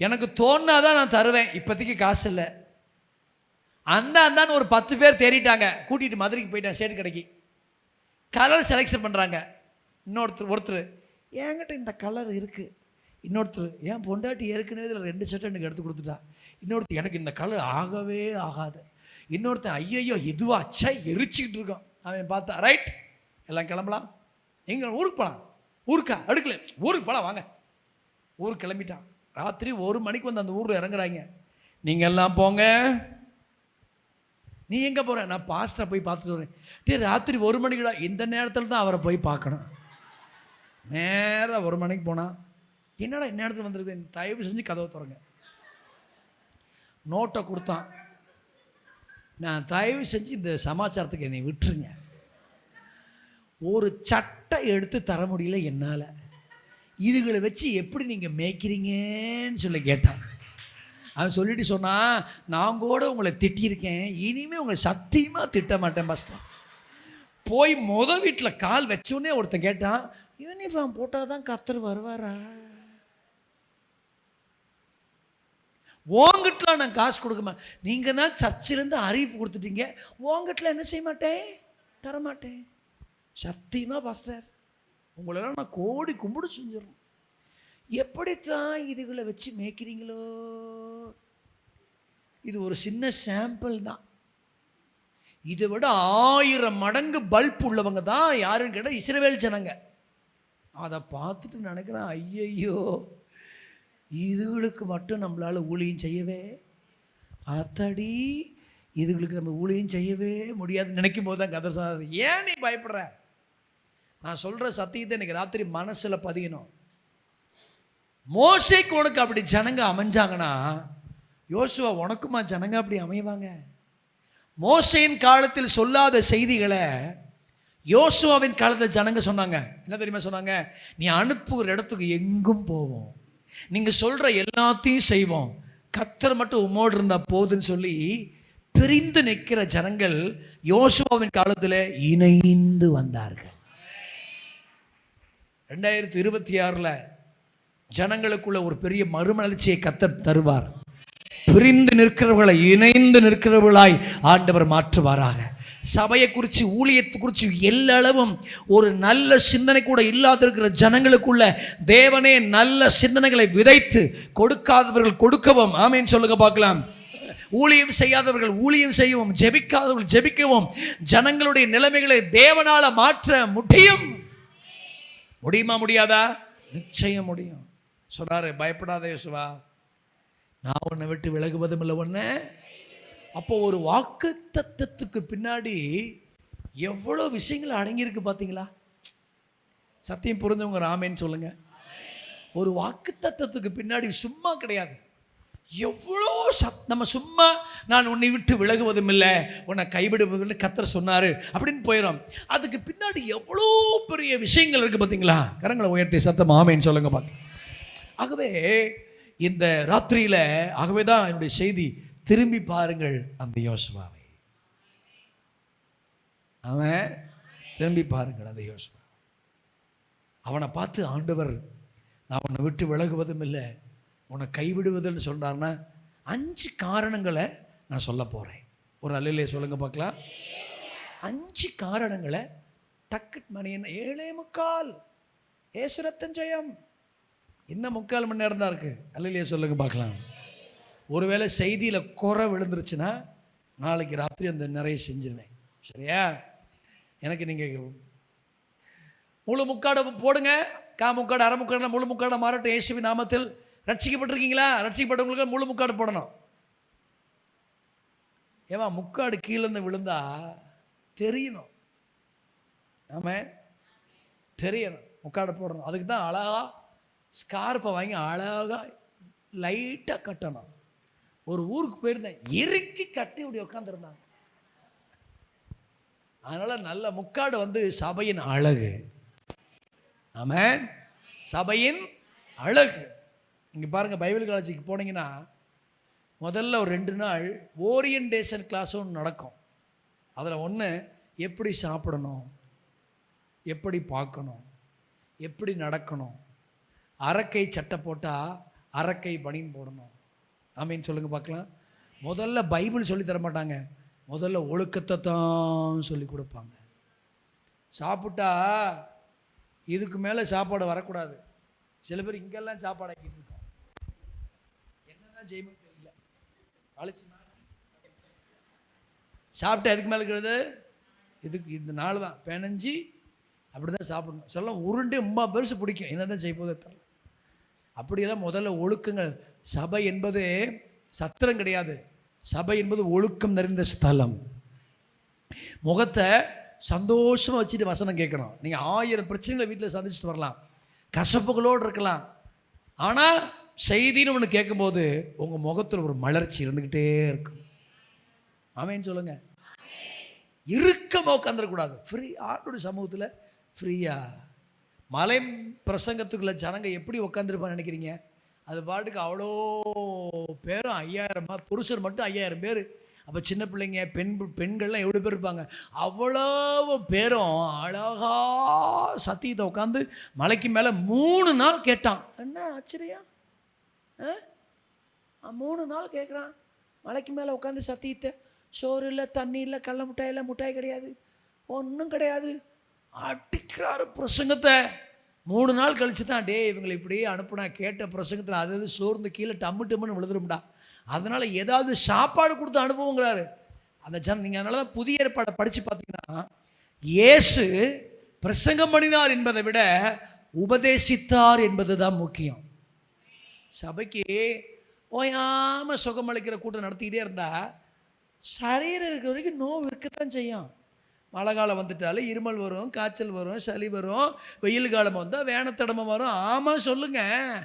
S1: எனக்கு தோணாதான் நான் தருவேன், இப்போதைக்கு காசு இல்லை. அந்தான்னு ஒரு 10 பேர் தேறிட்டாங்க, கூட்டிகிட்டு மதுரைக்கு போயிட்டேன் ஷேட் கடைக்கு. கலர் செலெக்ஷன் பண்ணுறாங்க. ஒருத்தர் என்கிட்ட இந்த கலர் இருக்குது, இன்னொருத்தர் என் பொண்டாட்டி ஏற்கனவே இதில் 2 ஷர்ட் எனக்கு எடுத்து கொடுத்துட்டா, இன்னொருத்தர் எனக்கு இந்த கலர் ஆகவே ஆகாது, இன்னொருத்தன் ஐயோ இதுவா அச்சா எரிச்சிக்கிட்டு இருக்கோம். அவன் பார்த்தா ரைட் எல்லாம் கிளம்பலாம், எங்கே ஊருக்கு போகலாம், ஊருக்கா அடுக்கல ஊருக்கு போகலாம் வாங்க. ஊருக்கு கிளம்பிட்டான். ராத்திரி 1 மணிக்கு வந்து அந்த ஊரில் இறங்குறாங்க. நீங்கள் எல்லாம் போங்க. நீ எங்கே போகிற? நான் பாஸ்டரை போய் பார்த்துட்டு வரேன். ராத்திரி 1 மணிக்குடா, இந்த நேரத்தில் தான் அவரை போய் பார்க்கணும். நேராக 1 மணிக்கு போனால், என்னடா இந்நேரத்தில் வந்திருக்கேன், தயவு செஞ்சு கதவை திறங்க. நோட்டை கொடுத்தான். நான் தயவு செஞ்சு இந்த சமாச்சாரத்துக்கு என்னை விட்டுருங்க, ஒரு சட்டை எடுத்து தர முடியல என்னால், இதுகளை வச்சு எப்படி நீங்கள் மேய்க்கிறீங்கன்னு சொல்லி கேட்டான். அவன் சொல்லிட்டு சொன்னான், நான் கூட உங்களை திட்டியிருக்கேன், இனிமேல் உங்களை சத்தியமாக திட்ட மாட்டேன் பாஸ்டர். போய் வீட்டில் கால் வச்சோன்னே ஒருத்தன் கேட்டான், யூனிஃபார்ம் போட்டால் தான் கர்த்தர் வருவாரா? உங்ககிட்டலாம் நான் காசு கொடுக்க மாட்டேன், நீங்கள் தான் சர்ச்சிலேருந்து அறிவிப்பு கொடுத்துட்டீங்க, உங்ககிட்டலாம் என்ன செய்ய மாட்டேன், தரமாட்டேன். சத்தியமாக பாஸ்டர் உங்களெல்லாம் நான் கோடி கும்பிடு செஞ்சிடணும். எப்படித்தான் இதுகளை வச்சு மேய்க்கிறீங்களோ? இது ஒரு சின்ன சாம்பிள் தான். இதை விட 1000 மடங்கு பல்ப் உள்ளவங்க தான் யாருன்னு கேட்டால் இஸ்ரவேல் ஜனங்க. அதை பார்த்துட்டு நினைக்கிறேன், ஐயையோ இதுகளுக்கு மட்டும் நம்மளால் ஊழியம் செய்யவே, அத்தடி இதுகளுக்கு நம்ம ஊழியம் செய்யவே முடியாதுன்னு நினைக்கும் போது தான் கதை சொன்னார். ஏன் நீ பயப்படுற? நான் சொல்கிற சத்தியத்தை எனக்கு ராத்திரி மனசில் பதியணும். மோசேக்கு உனக்கு அப்படி ஜனங்க அமைஞ்சாங்கன்னா, யோசுவா உனக்குமா ஜனங்க அப்படி அமைவாங்க? மோசேயின் காலத்தில் சொல்லாத செய்திகளை யோசுவாவின் காலத்தில் ஜனங்க சொன்னாங்க, என்ன தெரியுமா சொன்னாங்க? நீ அனுப்புகிற இடத்துக்கு எங்கும் போவோம், நீங்க சொல்ற எல்லாத்தையும் செய்வோம், கர்த்தர் மட்டும் உம்மோடு இருந்தா போதுன்னு சொல்லி பிரிந்து நிற்கிற ஜனங்கள் யோசுவாவின் காலத்தில் இணைந்து வந்தார்கள். 2026 ஜனங்களுக்குள்ள ஒரு பெரிய மறுமலர்ச்சியை கர்த்தர் தருவார். பிரிந்து நிற்கிறவர்களை இணைந்து நிற்கிறவர்களாய் ஆண்டவர் மாற்றுவாராக. சபையை குறித்து, ஊழியத்தை குறித்து எல்லளவும் ஒரு நல்ல சிந்தனை கூட இல்லாதிருக்கிற ஜனங்களுக்குள்ள தேவனே நல்ல சிந்தனைகளை விதைத்து கொடுக்காதவர்கள் கொடுக்கவும், ஆமேன் சொல்லுங்க பார்க்கலாம். ஊழியம் செய்யாதவர்கள் ஊழியம் செய்யவும், ஜெபிக்காதவர்கள் ஜெபிக்கவும், ஜனங்களுடைய நிலைமைகளை தேவனால மாற்ற முடியும். முடியுமா? முடியாதா? நிச்சயம் முடியும். சொன்னாரு, பயப்படாத யோசுவா, நான் உன்னை விட்டு விலகுவதும் இல்லை ஒன்று. அப்போ ஒரு வாக்கு தத்தத்துக்கு பின்னாடி எவ்வளோ விஷயங்கள் அடங்கியிருக்கு பார்த்தீங்களா? சத்தியம் புரிஞ்சவங்க ராமேன்னு சொல்லுங்க. ஒரு வாக்கு தத்தத்துக்கு பின்னாடி சும்மா கிடையாது, எவ்வளோ நம்ம சும்மா நான் உன்னை விட்டு விலகுவதும் இல்லை, உன்னை கைவிடுவதும் இல்லை கர்த்தர் சொன்னார் அப்படின்னு போயிடும். அதுக்கு பின்னாடி எவ்வளோ பெரிய விஷயங்கள் இருக்குது பார்த்தீங்களா? கரங்களை உயர்த்தி சத்தம் ஆமேன்னு சொல்லுங்க பார்க்க. ஆகவே இந்த ராத்திரியில், ஆகவே தான் என்னுடைய செய்தி, திரும்பி பாருங்கள் அந்த யோசுவாவை. அவன் திரும்பி பாருங்கள் அந்த யோசுவா. அவனை பார்த்து ஆண்டவர் நான் உன்னை விட்டு விலகுவதும் இல்லை, உன்னை கைவிடுவதுன்னு சொன்னார்னா 5 காரணங்களை நான் சொல்ல போகிறேன். ஒரு அல்லையிலே சொல்லுங்க பார்க்கலாம். 5 காரணங்களை டக்கு மணி என்ன 7:45 ஏசுரத்தன் ஜெயம், இன்னும் 3/4 மணி நேரம் தான் இருக்குது. அல்லையிலே சொல்லுங்க பார்க்கலாம். ஒருவேளை செய்தியில் குறை விழுந்துருச்சுன்னா நாளைக்கு ராத்திரி அந்த நிறைய செஞ்சிருவேன், சரியா? எனக்கு நீங்கள் முழு முக்காடை போடுங்க, முக்காடு அரை முக்காடு முழு முக்காடை மாறட்டும் இயேசுவின் நாமத்தில். ரட்சிக்கப்பட்டிருக்கீங்களா? ரட்சிக்கப்பட்டவங்களுக்கு முழு முக்காடு போடணும். ஏமா முக்காடு கீழேருந்து விழுந்தா தெரியணும், ஆமாம் தெரியணும், முக்காடு போடணும். அதுக்கு தான் அழகா ஸ்கார்ஃபை வாங்கி அழகாக லைட்டாக கட்டணும். ஒரு ஊருக்கு போயிருந்தேன், இறுக்கி கட்டி இப்படி உட்காந்துருந்தாங்க. அதனால் நல்ல முக்காடு வந்து சபையின் அழகு. ஆமென், சபையின் அழகு. இங்கே பாருங்கள், பைபிள் காலேஜுக்கு போனீங்கன்னா முதல்ல ஒரு 2 நாள் ஓரியன்டேஷன் கிளாஸ் ஒன்று நடக்கும். அதில் ஒன்று எப்படி சாப்பிடணும், எப்படி பார்க்கணும், எப்படி நடக்கணும், அரக்கை சட்டை போட்டால் அரக்கை பனின் போடணும். ஆமீன் சொல்லுங்கள் பார்க்கலாம். முதல்ல பைபிள் சொல்லி தர மாட்டாங்க, முதல்ல ஒழுக்கத்தை தான் சொல்லி கொடுப்பாங்க. சாப்பிட்டா இதுக்கு மேலே சாப்பாடு வரக்கூடாது. சில பேர் இங்கெல்லாம் சாப்பாடு ஆக்கிட்டு இருக்கோம், என்னதான் செய்யணும் தெரியல. அழைச்சுனா சாப்பிட்டா எதுக்கு மேலே இருக்கிறது? இதுக்கு இந்த நாள் தான் பிணைஞ்சி அப்படி தான் சாப்பிடணும். சொல்ல உருண்டு ரொம்ப பெருசு பிடிக்கும், என்னதான் செய்ய போதே தெரியல. அப்படியெல்லாம் முதல்ல ஒழுக்கங்கள். சபை என்பது சத்திரம் கிடையாது, சபை என்பது ஒழுக்கம் நிறைந்த ஸ்தலம். முகத்தை சந்தோஷமாக வச்சுட்டு வசனம் கேட்கணும். நீங்கள் 1000 பிரச்சனைகளை வீட்டில் சந்திச்சுட்டு வரலாம், கசப்புகளோடு இருக்கலாம், ஆனால் செய்தின்னு ஒன்று கேட்கும்போது உங்கள் முகத்தில் ஒரு மலர்ச்சி இருந்துக்கிட்டே இருக்கும். ஆமேன்னு சொல்லுங்க. இறுக்கமாக உட்காந்துடக்கூடாது, ஃப்ரீ ஆட்டோட சமூகத்தில் ஃப்ரீயாக. மலை பிரசங்கத்துக்குள்ள ஜனங்க எப்படி உட்காந்துருப்பான்னு நினைக்கிறீங்க? அது பாட்டுக்கு அவ்வளோ பேரும் 5000, புருஷர் மட்டும் 5000 பேர். அப்போ சின்ன பிள்ளைங்க பெண்கள்லாம் எவ்வளோ பேர் இருப்பாங்க? அவ்வளோ பேரும் அழகா சத்தியத்தை உட்காந்து மலைக்கு மேலே 3 நாள் கேட்டான். என்ன ஆச்சரியம், 3 நாள் கேட்குறான் மலைக்கு மேலே உட்காந்து சத்தியத்தை. சோறு இல்லை, தண்ணி இல்லை, கடல மிட்டாய் இல்லை, மிட்டாய் கிடையாது, ஒன்றும் கிடையாது. அடிக்கிறாரு பிரசங்கத்தை. 3 நாள் கழிச்சு தான், டே இவங்களை இப்படியே அனுப்புனா கேட்ட பிரசங்கத்தில் அது சோர்ந்து கீழே டம்முன்னு விழுதுரும்டா, அதனால் ஏதாவது சாப்பாடு கொடுத்து அனுப்புவோங்கிறாரு அந்த ஜனம். நீங்கள் அதனால தான் புதிய ஏற்பாடை படித்து பார்த்தீங்கன்னா இயேசு பிரசங்கம் பண்ணினார் என்பதை விட உபதேசித்தார் என்பது தான் முக்கியம். சபைக்கு ஓயாமல் சுகமளிக்கிற கூட்டம் நடத்திக்கிட்டே இருந்தால் சரீரம் இருக்கிற வரைக்கும் நோவு இருக்கத்தான் செய்யும். மழை காலம் வந்துட்டாலே இருமல் வரும், காய்ச்சல் வரும், சளி வரும், வெயில் காலம் வந்தால் வேணத்தடமை வரும். ஆமாம் சொல்லுங்கள்,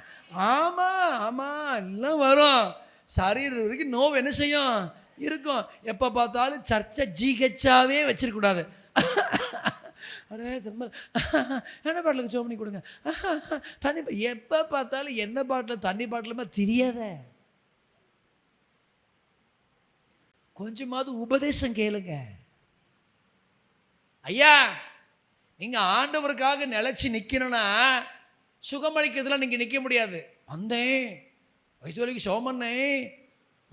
S1: ஆமாம் ஆமாம் எல்லாம் வரும். சரீரம் வரைக்கும் நோவு என்ன செய்யும்? இருக்கும். எப்போ பார்த்தாலும் சர்ச்சை ஜிஹெச்சாவே வச்சிருக்கக்கூடாது. அரே திரும்ப என்ன பாட்டிலுக்கு ஜோம் பண்ணி கொடுங்க, தண்ணி. எப்போ பார்த்தாலும் என்ன பாட்டில் தண்ணி பாட்டிலுமே தெரியாத. கொஞ்சமாவது உபதேசம் கேளுங்க. ஐயா, நீங்கள் ஆண்டவருக்காக நிலைச்சி நிற்கணும்னா சுகமளிக்கிறதுலாம் நீங்கள் நிற்க முடியாது. வந்தேன் வயிற்று வலிக்கு சோமண்ணே,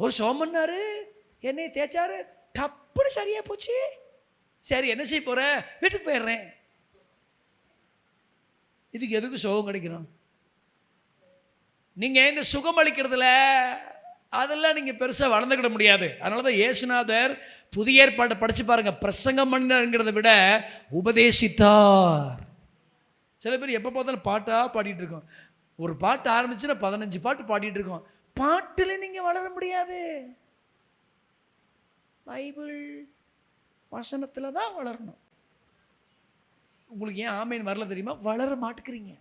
S1: ஒரு சோமன்னாரு, என்னை தேய்ச்சாரு, டப்புன்னு சரியாக போச்சு. சரி, என்ன செய்ய போகிற? வீட்டுக்கு போயிடுறேன். இதுக்கு எதுக்கு சுகம் கிடைக்கணும்? நீங்கள் இந்த சுகம் அளிக்கிறதுல அதெல்லாம் நீங்கள் பெருசாக வளர்ந்துக்கிட முடியாது. அதனால தான் இயேசுநாதர் புதிய ஏற்பாட்டை படித்து பாருங்கள், பிரசங்கம் பண்ணுங்கிறத விட உபதேசித்தார். சில பேர் எப்போ பார்த்தாலும் பாட்டாக பாடிட்டு இருக்கோம். ஒரு பாட்டு ஆரம்பிச்சுன்னா 15 பாட்டு பாடிட்டு இருக்கோம். பாட்டில் நீங்கள் வளர முடியாது. பைபிள் வசனத்தில் தான் வளரணும். உங்களுக்கு ஏன் ஆமேன் வரல தெரியுமா? வளர மாட்டுக்கிறீங்க.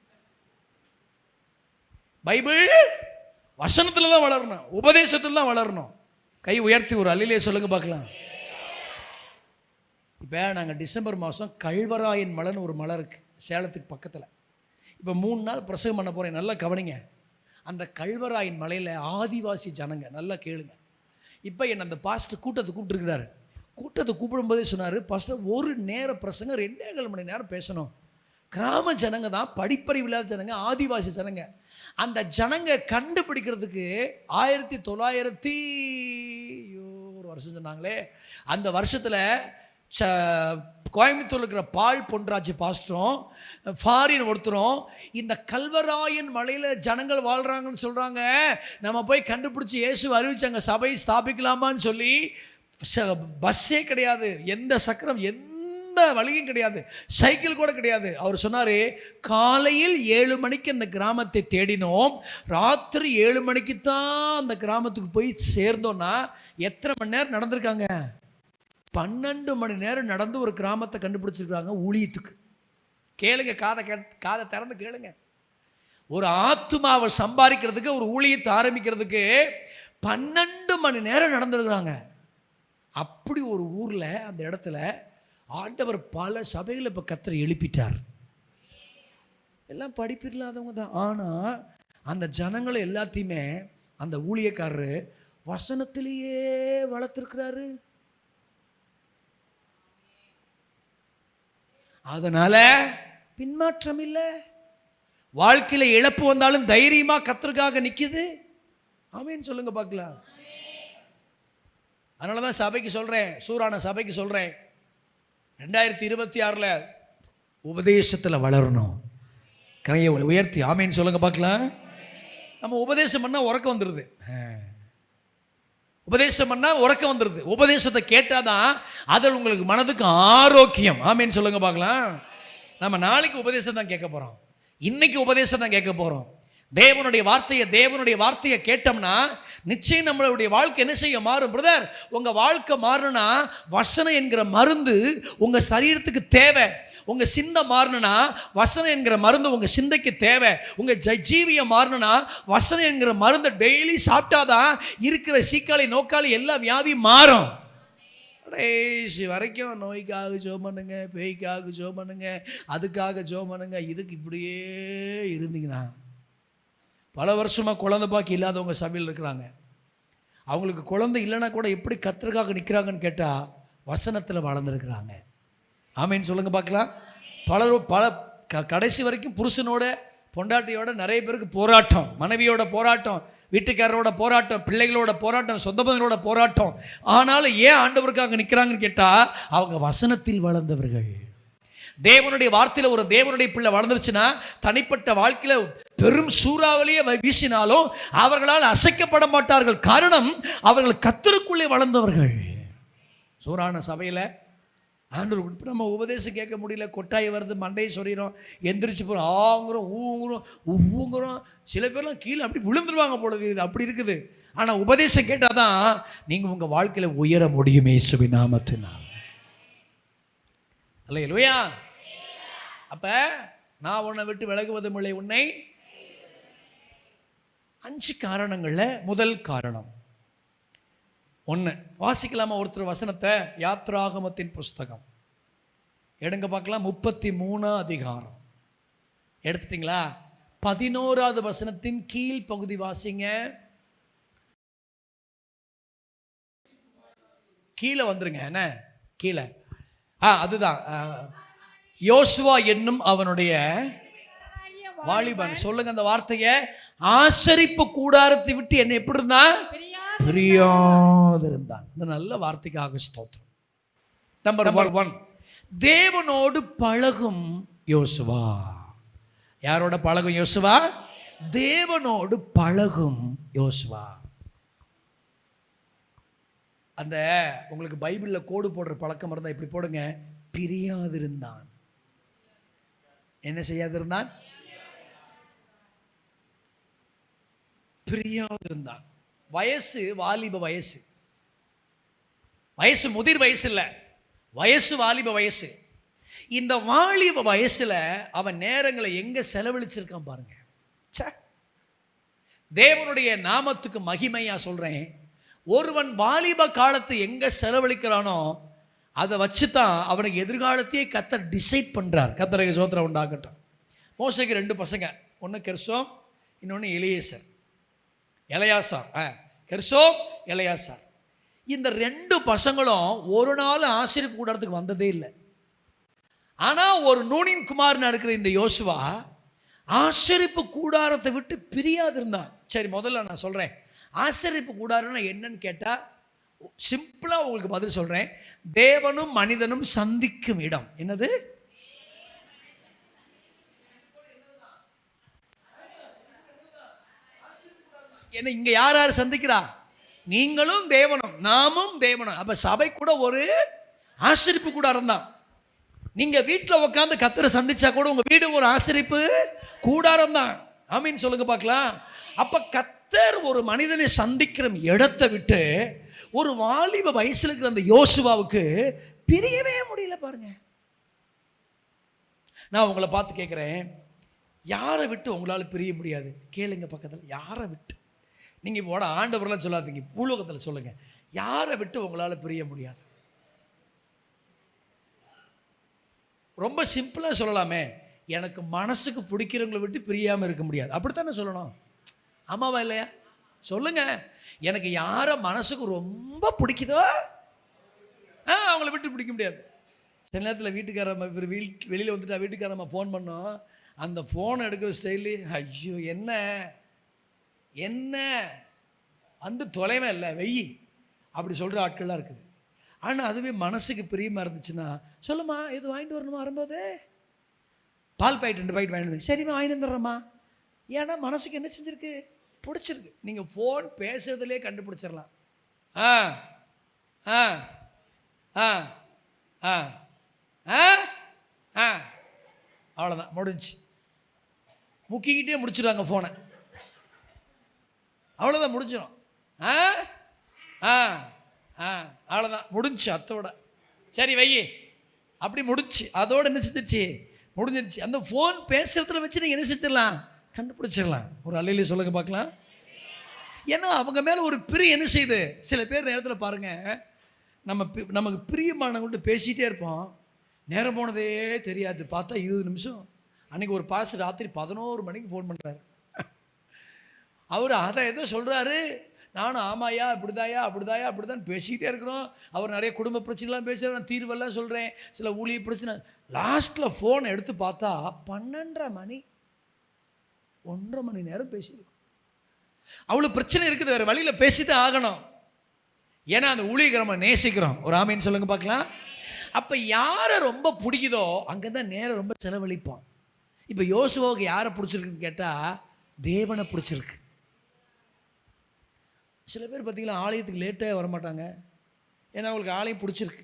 S1: பைபிள் வசனத்தில் தான் வளரணும், உபதேசத்தில் தான் வளரணும். கை உயர்த்தி ஒரு அல்லிலே சொல்லுங்க பார்க்கலாம். இப்போ நாங்கள் டிசம்பர் மாதம் கல்வராயன் மலைன்னு ஒரு மலை இருக்குது சேலத்துக்கு பக்கத்தில். இப்போ 3 நாள் பிரசவம் பண்ண போகிறேன். நல்லா கவனிங்க. அந்த கல்வராயன் மலையில் ஆதிவாசி ஜனங்க, நல்லா கேளுங்க. இப்போ என்னை அந்த பாஸ்டர் கூட்டத்தை கூப்பிட்டுருக்கிறாரு. கூட்டத்தை கூப்பிடும்போதே சொன்னார், பாஸ்டர் ஒரு நேர பிரசங்கம் 2.25 மணி நேரம் பேசணும். கிராம ஜனங்க தான், படிப்பறிவு இல்லாத ஜனங்க, ஆதிவாசி ஜனங்க. அந்த ஜனங்க கண்டுபிடிக்கிறதுக்கு 1900 ஒரு வருஷம் சொன்னாங்களே, அந்த வருஷத்தில் கோயம்புத்தூரில் இருக்கிற பால் பொன்ராஜ் பாஸ்டரும் ஃபாரின் ஒருத்தரும் இந்த கல்வராயன் மலையில் ஜனங்கள் வாழ்கிறாங்கன்னு சொல்கிறாங்க, நம்ம போய் கண்டுபிடிச்சி இயேசு அறிவிச்சாங்க, சபை ஸ்தாபிக்கலாமான்னு சொல்லி. பஸ்ஸே கிடையாது, எந்த சக்கரம் எந்த வழியும் கிடையாது, சைக்கிள் கூட கிடையாது. அவர் சொன்னார், காலையில் 7 மணிக்கு அந்த கிராமத்தை தேடினோம், ராத்திரி 7 மணிக்கு தான் அந்த கிராமத்துக்கு போய் சேர்ந்தோன்னா எத்தனை மணி நேரம் நடந்திருக்காங்க? 12 மணி நேரம் நடந்து ஒரு கிராமத்தை கண்டுபிடிச்சிருக்காங்க ஊழியத்துக்கு. கேளுங்க, காதை திறந்து கேளுங்க. ஒரு ஆத்துமாவை சம்பாதிக்கிறதுக்கு, ஒரு ஊழியத்தை ஆரம்பிக்கிறதுக்கு 12 மணி நேரம் நடந்துருக்குறாங்க. அப்படி ஒரு ஊரில், அந்த இடத்துல ஆண்டவர் பல சபைகளை இப்போ கர்த்தர் எழுப்பிட்டார். எல்லாம் படிப்பு இல்லாதவங்க தான். ஆனால் அந்த ஜனங்களை எல்லாத்தையுமே அந்த ஊழியக்காரரு வசனத்திலேயே வளர்த்துருக்கிறாரு. அதனால பின்மாற்றம் இல்லை. வாழ்க்கையில் இழப்பு வந்தாலும் தைரியமா கர்த்தருக்காக நிக்குது. ஆமீன் சொல்லுங்க பார்க்கலாம். அதனால தான் சபைக்கு சொல்றேன், சூரான சபைக்கு சொல்றேன், 2026 உபதேசத்தில் வளரணும். கையை உயர்த்தி ஆமீன் சொல்லுங்க பார்க்கலாம். நம்ம உபதேசம் பண்ணால் உறக்கம் வந்துடுது. உபதேசம் பண்ணால் உறக்கம் வந்துடுது. உபதேசத்தை கேட்டாதான் அதில் உங்களுக்கு மனதுக்கு ஆரோக்கியம். ஆமீன் சொல்லுங்க பார்க்கலாம். நம்ம நாளைக்கு உபதேசம் தான் கேட்க போகிறோம், இன்னைக்கு உபதேசம் தான் கேட்க போகிறோம். தேவனுடைய வார்த்தையை கேட்டோம்னா நிச்சயம் நம்மளுடைய வாழ்க்கை என்ன செய்ய மாறும்? பிரதர், உங்கள் வாழ்க்கை மாறணும்னா வசனம் என்கிற மருந்து உங்கள் சரீரத்துக்கு தேவை. உங்கள் சிந்தை மாறணும்னா வசனம் என்கிற மருந்து உங்கள் சிந்தைக்கு தேவை. உங்கள் ஜீவியம் மாறணும்னா வசனம் என்கிற மருந்தை டெய்லி சாப்பிட்டாதான் இருக்கிற சீக்காளி நோக்காளி எல்லா வியாதியும் மாறும். கடைசி வரைக்கும் நோய்க்காக ஜெபம் பண்ணுங்க, பேய்க்காக ஜெபம் பண்ணுங்க, அதுக்காக ஜெபம் பண்ணுங்க, இதுக்கு இப்படியே இருந்தீங்கன்னா பல வருஷமாக குழந்தை பாக்கி இல்லாதவங்க சபையில் இருக்கிறாங்க. அவங்களுக்கு குழந்தை இல்லைன்னா கூட எப்படி கர்த்தருக்காக நிற்கிறாங்கன்னு கேட்டால் வசனத்தில் வளர்ந்துருக்கிறாங்க. ஆமீன் சொல்லுங்க பார்க்கலாம். பல கடைசி வரைக்கும் புருஷனோட பொண்டாட்டியோட நிறைய பேருக்கு போராட்டம், மனைவியோட போராட்டம், வீட்டுக்காரரோட போராட்டம், பிள்ளைகளோட போராட்டம், சொந்த பந்தங்களோட போராட்டம். ஆனாலும் ஏன் ஆண்டவருக்காக நிற்கிறாங்கன்னு கேட்டால் அவங்க வசனத்தில் வளர்ந்தவர்கள். தேவனுடைய வார்த்தையில் ஒரு தேவனுடைய பிள்ளை வளர்ந்துருச்சுன்னா தனிப்பட்ட வாழ்க்கையில் பெரும் சூறாவளியே வீசினாலும் அவர்களால் அசைக்கப்பட மாட்டார்கள். காரணம், அவர்கள் கர்த்தருக்குள்ளே வளர்ந்தவர்கள். சூறான சபையில் ஆண்டவர் நம்ம உபதேசம் கேட்க முடியல, கொட்டாய் வருது, மண்டையை சொல்லிடும், எந்திரிச்சு போகிறோம், ஆங்குறோம், ஊங்குறோம். சில பேர்லாம் கீழே அப்படி விழுந்துருவாங்க போல, இது அப்படி இருக்குது. ஆனால் உபதேசம் கேட்டால் தான் நீங்கள் உங்கள் வாழ்க்கையில் உயர முடியுமே இயேசுவின் நாமத்தினால். அல்லேலூயா. அப்போ நான் உன்னை விட்டு விலகுவதும் இல்லை, உன்னை 5 காரணங்களில் முதல் காரணம் 1. வாசிக்கலாமா ஒருத்தர் வசனத்தை? யாத்ராகமத்தின் புஸ்தகம் எடுங்க பார்க்கலாம். 33 அதிகாரம் எடுத்துட்டீங்களா? 11வது வசனத்தின் கீழ் பகுதி வாசிங்க. கீழே வந்துருங்க. என்ன கீழே? அதுதான். யோசுவா என்னும் அவனுடைய வாலிபன். சொல்லுங்க அந்த வார்த்தையை. ஆசரிப்பு கூடாரத்தை விட்டு என்ன எப்படி இருந்தான்? பிரியாதிருந்தான். இந்த நல்ல வார்த்தைக்காக ஸ்தோத்திரம். நம்பர் 1, தேவனோடு பழகும் யோசுவா. யாரோட பழகும் யோசுவா? தேவனோடு பழகும் யோசுவா. அந்த உங்களுக்கு பைபிளில் கோடு போடுற பழக்கம் இருந்தால் இப்படி போடுங்க. பிரியாதிருந்தான். என்ன செய்யாதிருந்தான்? பிரியாதிருந்தான். வயசு வாலிப வயசு. வயசு முதிர் வயசு இல்லை, வயசு வாலிப வயசு. இந்த வாலிப வயசுல அவன் நேரங்களை எங்க செலவழிச்சிருக்கான் பாருங்க. தேவனுடைய நாமத்துக்கு மகிமையா சொல்றேன். ஒருவன் வாலிப காலத்தை எங்க செலவழிக்கிறானோ அதை வச்சுதான் அவனுக்கு எதிர்காலத்தையே கர்த்தர் டிசைட் பண்றார். கர்த்தருக்கு ஸ்தோத்திரம் உண்டாகட்டும். மோசேக்கு 2 பசங்க, ஒன்று கெர்சோம், இன்னொன்று எலெயாசார். கெர்சோம், எலெயாசார். இந்த 2 பசங்களும் ஒரு நாள் ஆசரிப்பு கூடாரத்துக்கு வந்ததே இல்லை. ஆனால் ஒரு நூனின் குமாரனா இருக்கிற இந்த யோசுவா ஆசரிப்பு கூடாரத்தை விட்டு பிரியாது இருந்தான். சரி, முதல்ல நான் சொல்கிறேன் ஆசரிப்பு கூடாரம்னா என்னன்னு கேட்டால் சிம்பிளாக உங்களுக்கு பதில் சொல்கிறேன். தேவனும் மனிதனும் சந்திக்கும் இடம். என்னது? என்ன இங்கே யார் யார் சந்திக்கிறா? நீங்களும் தேவனும், நாமும் தேவனும். அப்போ சபை கூட ஒரு ஆசரிப்பு கூடாரம் தான். நீங்கள் வீட்டில் உட்காந்து கர்த்தரை சந்திச்சா கூட உங்கள் வீடு ஒரு ஆசரிப்பு கூடாரம் தான். ஆமீன் சொல்லுங்க பார்க்கலாம். அப்போ கர்த்தர் ஒரு மனிதனை சந்திக்கிற இடத்தை விட்டு ஒரு வாலிப வயசில் இருக்கிற அந்த யோசுவாவுக்கு பிரியவே முடியல பாருங்க. நான் உங்களை பார்த்து கேட்குறேன், யாரை விட்டு உங்களால் பிரிய முடியாது? கேளுங்க பக்கத்தில். யாரை விட்டு? நீங்கள் இப்போ ஆண்டவரெலாம் சொல்லாதீங்க, பூலோகத்தில் சொல்லுங்கள். யாரை விட்டு உங்களால் பிரிய முடியாது? ரொம்ப சிம்பிளாக சொல்லலாமே, எனக்கு மனசுக்கு பிடிக்கிறவங்களை விட்டு பிரியாமல் இருக்க முடியாது. அப்படித்தானே சொல்லணும். ஆமாவா இல்லையா? சொல்லுங்க. எனக்கு யாரை மனசுக்கு ரொம்ப பிடிக்குதோ அவங்கள விட்டு பிடிக்க முடியாது. சில நேரத்தில் வீட்டுக்காரம்மா வெளியில் வந்துட்டா வீட்டுக்காரம்மா ஃபோன் பண்ணோம். அந்த ஃபோனை எடுக்கிற ஸ்டைலு, ஐயோ என்ன என்ன வந்து தொலைவே இல்லை வெயி அப்படி சொல்கிற ஆட்கள்லாம் இருக்குது. ஆனால் அதுவே மனசுக்கு பிரியமாக இருந்துச்சுன்னா, சொல்லுமா எது வாங்கிட்டு வரணுமா? வரும்போது பால் பாக்கெட் 2 பாக்கெட் வாங்கிட்டு வந்து, சரிம்மா வாங்கிட்டு வந்துடுறேம்மா. ஏன்னா மனசுக்கு என்ன செஞ்சுருக்கு? பிடிச்சிருக்கு. நீங்கள் ஃபோன் பேசுறதுலே கண்டுபிடிச்சிடலாம். ஆ ஆ ஆ ஆ ஆ ஆ அவ்வளோதான், முடிஞ்சு. முக்கிக்கிட்டே முடிச்சிடுவாங்க ஃபோனை. அவ்வளோதான், முடிஞ்சிடும். ஆ ஆ ஆ அவ்வளோதான், முடிஞ்சு. அத்தோட சரி வையி அப்படி முடிச்சு. அதோடு என்ன செஞ்சிருச்சு? முடிஞ்சிருச்சு. அந்த ஃபோன் பேசுகிறதுல வச்சு நீங்கள் என்ன செஞ்சிடலாம்? கண்டுபிடிச்சிடலாம். ஒரு அல்லையிலே சொல்லுங்க பார்க்கலாம். ஏன்னா அவங்க மேலே ஒரு பிரியம் என்ன செய்யுது? சில பேர் நேரத்தில் பாருங்கள், நமக்கு பிரியமானவங்கள்ட்ட பேசிகிட்டே இருப்போம், நேரம் போனதே தெரியாது. பார்த்தா 20 நிமிஷம். அன்றைக்கி ஒரு பாஸ்டர் ராத்திரி 11 மணிக்கு ஃபோன் பண்ணுறாரு. அவர் அதை எதோ சொல்கிறாரு, நானும் ஆமாயா அப்படிதாயா அப்படிதாயா அப்படிதான் பேசிக்கிட்டே இருக்கிறோம். அவர் நிறைய குடும்ப பிரச்சனைலாம் பேசுகிறார், நான் தீர்வெல்லாம் சொல்கிறேன், சில ஊழிய பிரச்சனை. லாஸ்ட்டில் ஃபோன் எடுத்து பார்த்தா 12:30 மணி, 1.5 மணி நேரம் பேசியிருக்கோம். அவ்வளோ பிரச்சனை இருக்குது, வேறு வழியில் பேசிதான் ஆகணும். ஏன்னா அந்த ஊழியரை நேசிக்கிறோம். ஒரு ஆமீன் சொல்லுங்க பார்க்கலாம். அப்போ யாரை ரொம்ப பிடிக்குதோ அங்கே தான் நேரம் ரொம்ப செலவழிப்போம். இப்போ யோசுவாவுக்கு யாரை பிடிச்சிருக்குன்னு கேட்டால் தேவனை பிடிச்சிருக்கு. சில பேர் பார்த்தீங்களா ஆலயத்துக்கு லேட்டாக வரமாட்டாங்க, ஏன்னா அவங்களுக்கு ஆலயம் பிடிச்சிருக்கு.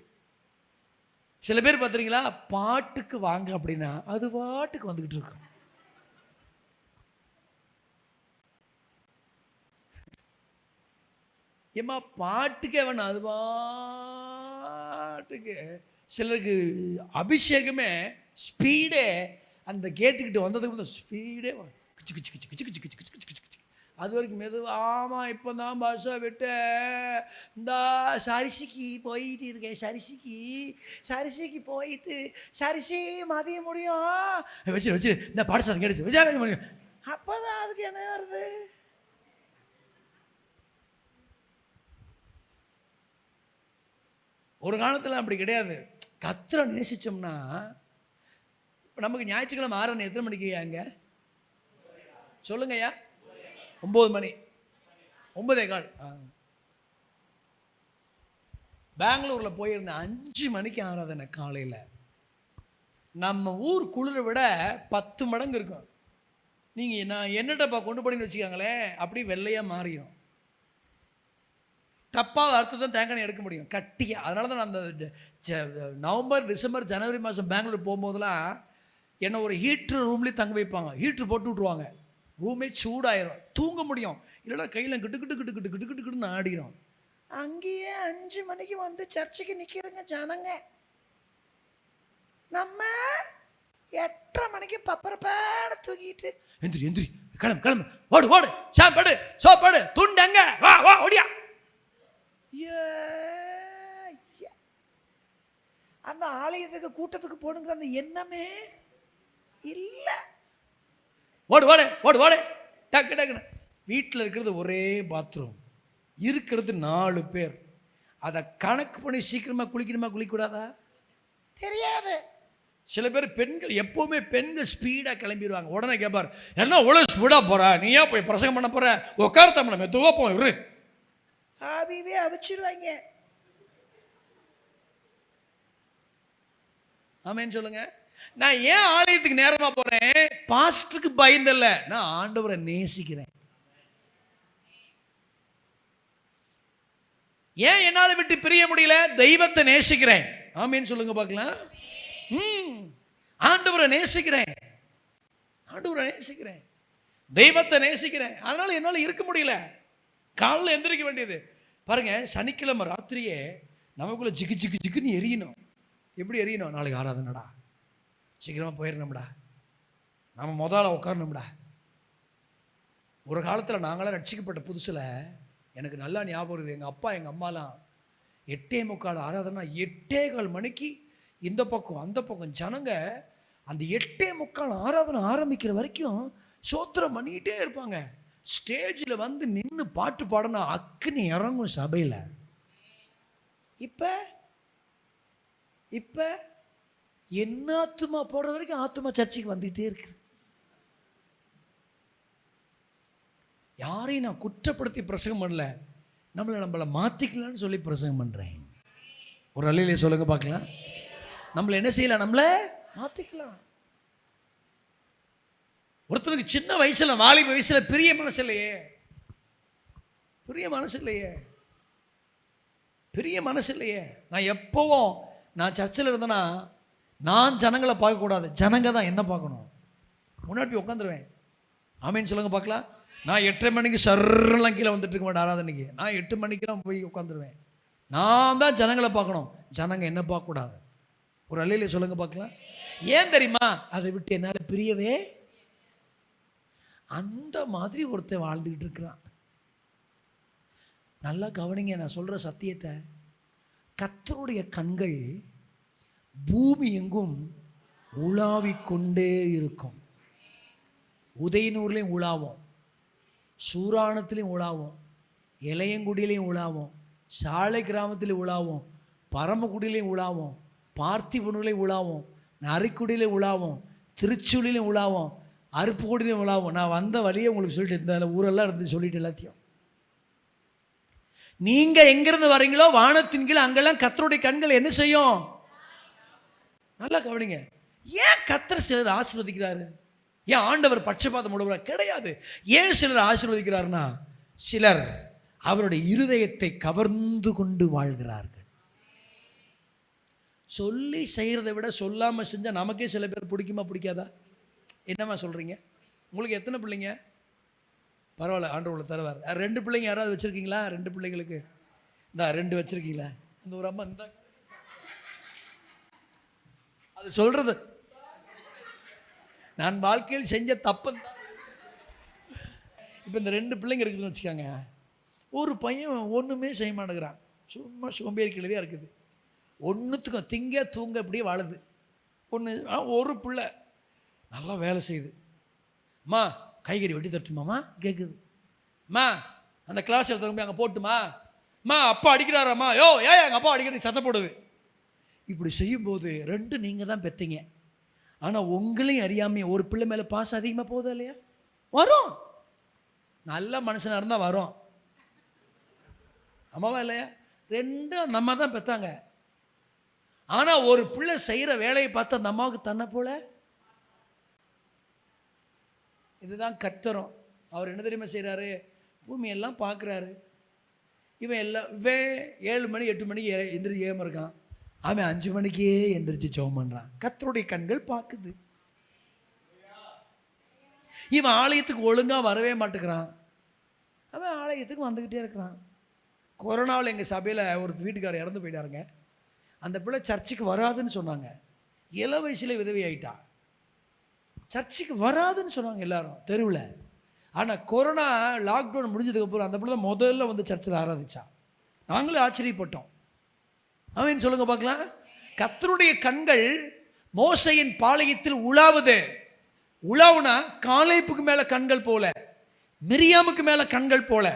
S1: சில பேர் பார்த்துறீங்களா பாட்டுக்கு வாங்க அப்படின்னா அது பாட்டுக்கு வந்துக்கிட்டு இருக்கும். ஏம்மா பாட்டுக்கே வேணாம், அது பாட்டுக்கு. சிலருக்கு அபிஷேகமே ஸ்பீடே அந்த கேட்டுக்கிட்டு வந்ததுக்கு ஸ்பீடே கிச்சு கிச்சு கிச்சு கிச்சு கிச்சு கிச்சு கிச்சு கிச்சு கிச்சு அது வரைக்கும் மெதுவாக, ஆமாம் இப்போ தான் பஸ்ஸை விட்டு இந்த சரிசிக்கு போயிட்டு இருக்கேன், சரிசிக்கு போயிட்டு சரிசி மதிய முடியும் வச்சு இந்த பாடசாலை கிடைச்சி வச்சா முடியும். அப்போ தான் அதுக்கு என்ன வருது? ஒரு காலத்தில் அப்படி கிடையாது. கர்த்தரை நேசித்தோம்னா, இப்போ நமக்கு ஞாயிற்றுக்கிழமை ஆறான எத்தனை மணிக்கு அங்கே சொல்லுங்கய்யா? 9 மணி, 9:15. பெங்களூரில் போயிருந்தேன். 5 மணிக்கு ஆராதனை காலையில். நம்ம ஊர் குளிரை விட 10 மடங்கு இருக்கும். நீங்கள் நான் என்னட்டப்பா கொண்டு போனீங்கன்னு வச்சுக்காங்களேன், அப்படி வெள்ளையாக மாறிடும். டப்பாவை அறுத்து தான் தேங்காய் எடுக்க முடியும் கட்டியாக. அதனால தான் நான் அந்த நவம்பர், டிசம்பர், ஜனவரி மாதம் பெங்களூர் போகும்போதெல்லாம் என்னை ஒரு ஹீட்ரு ரூம்லேயே தங்க வைப்பாங்க. ஹீட்ரு போட்டு விட்ருவாங்க, ரூமே சூடாயிரும், தூங்க முடியும். இல்லைனா கையில் கிட்டு ஆடிடும். அங்கேயே 5 மணிக்கு வந்து சர்ச்சுக்கு நிற்கிறதுங்க ஜனங்க. நம்ம 8:30 மணிக்கு பப்பரப்பாட தூக்கிட்டு எந்திரி கிளம்பு ஓடு சாப்பாடு சோப்பாடு துண்டங்க வா ஓடியா. அந்த ஆலயத்துக்கு கூட்டத்துக்கு போடுங்கிற அந்த எண்ணமே இல்லை. ஓடு டக்குன்னு. வீட்டில் இருக்கிறது ஒரே பாத்ரூம், இருக்கிறது 4 பேர். அதை கணக்கு பண்ணி சீக்கிரமாக குளிக்கணுமா குளிக்கூடாதா தெரியாது. சில பேர் பெண்கள், எப்போவுமே பெண்கள் ஸ்பீடாக கிளம்பிடுவாங்க. உடனே கேட்பார், என்ன இவ்வளோ ஸ்பீடாக போகிறா, நீயா போய் பிரசங்கம் பண்ண போகிற, உட்கார தமிழ் மெதுவாக போ இரு. ஆவிவே அவிச்சிருவாங்க. ஆமேன்னு சொல்லுங்க. நான் ஏன் ஆலயத்துக்கு நேரமாக போகிறேன்? பாஸ்டருக்கு பயந்தல்ல, நான் ஆண்டவரை நேசிக்கிறேன். ஏன் என்னால் விட்டு பிரிய முடியல? தெய்வத்தை நேசிக்கிறேன். ஆமேன்னு சொல்லுங்க பார்க்கலாம். ஆண்டவரை நேசிக்கிறேன், தெய்வத்தை நேசிக்கிறேன். அதனால என்னால் இருக்க முடியல. காலையில் எந்திரிக்க வேண்டியது பாருங்க. சனிக்கிழமை ராத்திரியே நமக்குள்ள ஜிக்குன்னு எரியணும். எப்படி எரியணும்? நாளைக்கு ஆராதனடா, சீக்கிரமாக போயிடணும்டா, நம்ம முதல்ல உட்காரணும்டா. ஒரு காலத்தில் நாங்களாம் ரட்சிக்கப்பட்ட புதுசில் எனக்கு நல்லா ஞாபகம் இருக்குது. எங்கள் அப்பா எங்கள் அம்மாலாம் 8:45 ஆராதனா, 8:15 மணிக்கு இந்த பக்கம் அந்த பக்கம் ஜனங்க அந்த 8:45 ஆராதனை ஆரம்பிக்கிற வரைக்கும் சோத்திரம் பண்ணிக்கிட்டே இருப்பாங்க. ஸ்டேஜில் வந்து நின்று பாட்டு பாடனா அக்குன்னு இறங்கும் சபையில். இப்போ என்ன ஆத்துமா போடுற வரைக்கும் ஆத்துமா சர்ச்சைக்கு வந்துகிட்டே இருக்குது. யாரையும் நான் குற்றப்படுத்தி பிரசங்கம் பண்ணல, நம்மளை மாற்றிக்கலான்னு சொல்லி பிரசங்கம் பண்ணுறேன். ஒரு அல்லையிலே சொல்லுங்க பார்க்கலாம். நம்மளை என்ன செய்யலாம்? நம்மளை மாற்றிக்கலாம். ஒருத்தனுக்கு சின்ன வயசில், வாலிப வயசில் பெரிய மனசு இல்லையே, நான் எப்போவும் நான் சர்ச்சில் இருந்தேன்னா நான் ஜனங்களை பார்க்கக்கூடாது, ஜனங்க தான் என்ன பார்க்கணும். முன்னாடி போய் உட்காந்துருவேன். ஆமேன்னு சொல்லுங்க பார்க்கலாம். நான் 8:30 மணிக்கு சர்ரெல்லாம் கீழே வந்துட்டு இருக்க மாட்டேன் ஆராதனைக்கு. நான் 8 மணிக்கெல்லாம் போய் உட்காந்துருவேன். நான் தான் ஜனங்களை பார்க்கணும், ஜனங்க என்ன பார்க்கக்கூடாது. ஒரு அல்லையிலே சொல்லுங்க பார்க்கலாம். ஏன் தெரியுமா? அதை விட்டு என்னால் பிரியவே. அந்த மாதிரி ஒருத்தன் வாழ்ந்துக்கிட்டு இருக்கிறான். நல்லா கவனிங்க, நான் சொல்கிற சத்தியத்தை. கர்த்தருடைய கண்கள் பூமி எங்கும் உலாவிக்கொண்டே இருக்கும். உதயனூர்லேயும் உலாவும், சூராணத்துலேயும் உலாவும், இளையங்குடியிலையும் உலாவும், சாலை கிராமத்திலையும் உலாவும், பரமக்குடியிலையும் உலாவும், பார்த்திபனூர்லையும் உலாவும், நரிக்குடியிலையும் உலாவும், திருச்சூலிலையும் உலாவும், அருப்புக்கோடிலையும் உலாவும். நான் வந்த வழியே உங்களுக்கு சொல்லிட்டு இந்த ஊரெல்லாம் இருந்து சொல்லிட்டு எல்லாத்தையும். நீங்கள் எங்கேருந்து வரீங்களோ வானத்தின் கீழே அங்கெல்லாம் கர்த்தருடைய கண்கள் என்ன செய்யும்? நல்லா கவனிங்க. ஏன் கர்த்தர் சிலர் ஆசீர்வதிக்கிறாரு? ஏன் ஆண்டவர் பட்சபாதம் உடையவர் கிடையாது. ஏன் சிலர் ஆசீர்வதிக்கிறார்னா, சிலர் அவருடைய இருதயத்தை கவர்ந்து கொண்டு வாழ்கிறார்கள். சொல்லி செய்கிறதை விட சொல்லாமல் செஞ்சால் நமக்கே சில பேர் பிடிக்குமா பிடிக்காதா? என்னம்மா சொல்கிறீங்க? உங்களுக்கு எத்தனை பிள்ளைங்க? பரவாயில்ல, ஆண்டவர் தருவார். 2 பிள்ளைங்க யாராவது வச்சுருக்கீங்களா? 2 பிள்ளைங்களுக்கு இந்த 2 வச்சுருக்கீங்களா? இந்த ஒரு அம்மா இந்த அது சொல்கிறது நான் வாழ்க்கையில் செஞ்ச தப்பு. இப்போ இந்த 2 பிள்ளைங்க இருக்குதுன்னு வச்சுக்காங்க. ஒரு பையன் ஒன்றுமே செய்ய மாட்டேங்கிறான், சும்மா சோம்பேறி கிழவியாக இருக்குது. ஒன்றுத்துக்கும் திங்க தூங்க அப்படியே வாழுது. ஒரு பிள்ளை நல்லா வேலை செய்யுது. அம்மா காய்கறி வெட்டி தட்டுமாம்மா கேட்குது. அம்மா அந்த கிளாஸ் எடுத்து அங்கே போட்டுமா, அம்மா அப்பா அடிக்கிறாராம்மா, யோ ஏன் எங்கள் அப்பா அடிக்கிற சத்தம் போடுது. இப்படி செய்யும்போது 2 நீங்கள் தான் பெற்றீங்க. ஆனால் உங்களையும் அறியாமையே ஒரு பிள்ளை மேலே பாசம் அதிகமாக போகுதா இல்லையா? வரும். நல்ல மனுஷனாக இருந்தால் வரும். அம்மாவா இல்லையா? 2 அந்த அம்மா தான் பெற்றாங்க. ஆனால் ஒரு பிள்ளை செய்கிற வேலையை பார்த்து அந்த அம்மாவுக்கு தன்னை போல. இதுதான் கர்த்தரும். அவர் என்ன தெரியுமா செய்கிறாரு? பூமியெல்லாம் பார்க்குறாரு. இவன் 7 மணி 8 மணிக்கு எந்திரிச்சு ஏமா இருக்கான். அவன் 5 மணிக்கே எந்திரிச்சு ஜெபம் பண்ணுறான். கர்த்தருடைய கண்கள் பார்க்குது. இவன் ஆலயத்துக்கு ஒழுங்காக வரவே மாட்டேங்கிறான். அவன் ஆலயத்துக்கு வந்துக்கிட்டே இருக்கிறான். கொரோனாவில் எங்கள் சபையில் ஒரு வீட்டுக்காரர் இறந்து போயிட்டாருங்க. அந்த பிள்ளை சர்ச்சுக்கு வராதுன்னு சொன்னாங்க. 7 வயசுல விதவி ஆயிட்டா. சர்ச்சுக்கு வராதுன்னு சொன்னாங்க எல்லாரும் தெருவில். ஆனால் கொரோனா லாக்டவுன் முடிஞ்சதுக்கப்புறம் அந்த பிள்ளை தான் முதல்ல வந்து சர்ச்சில் ஆராதிச்சா. நாங்களும் ஆச்சரியப்பட்டோம். அவன் சொல்லுங்க பார்க்கலாம். கர்த்தருடைய கண்கள் மோசையின் பாளையத்தில் உலாவுது. உலாவுனா காலேப்புக்கு மேலே கண்கள் போல, மிரியாமுக்கு மேலே கண்கள் போல,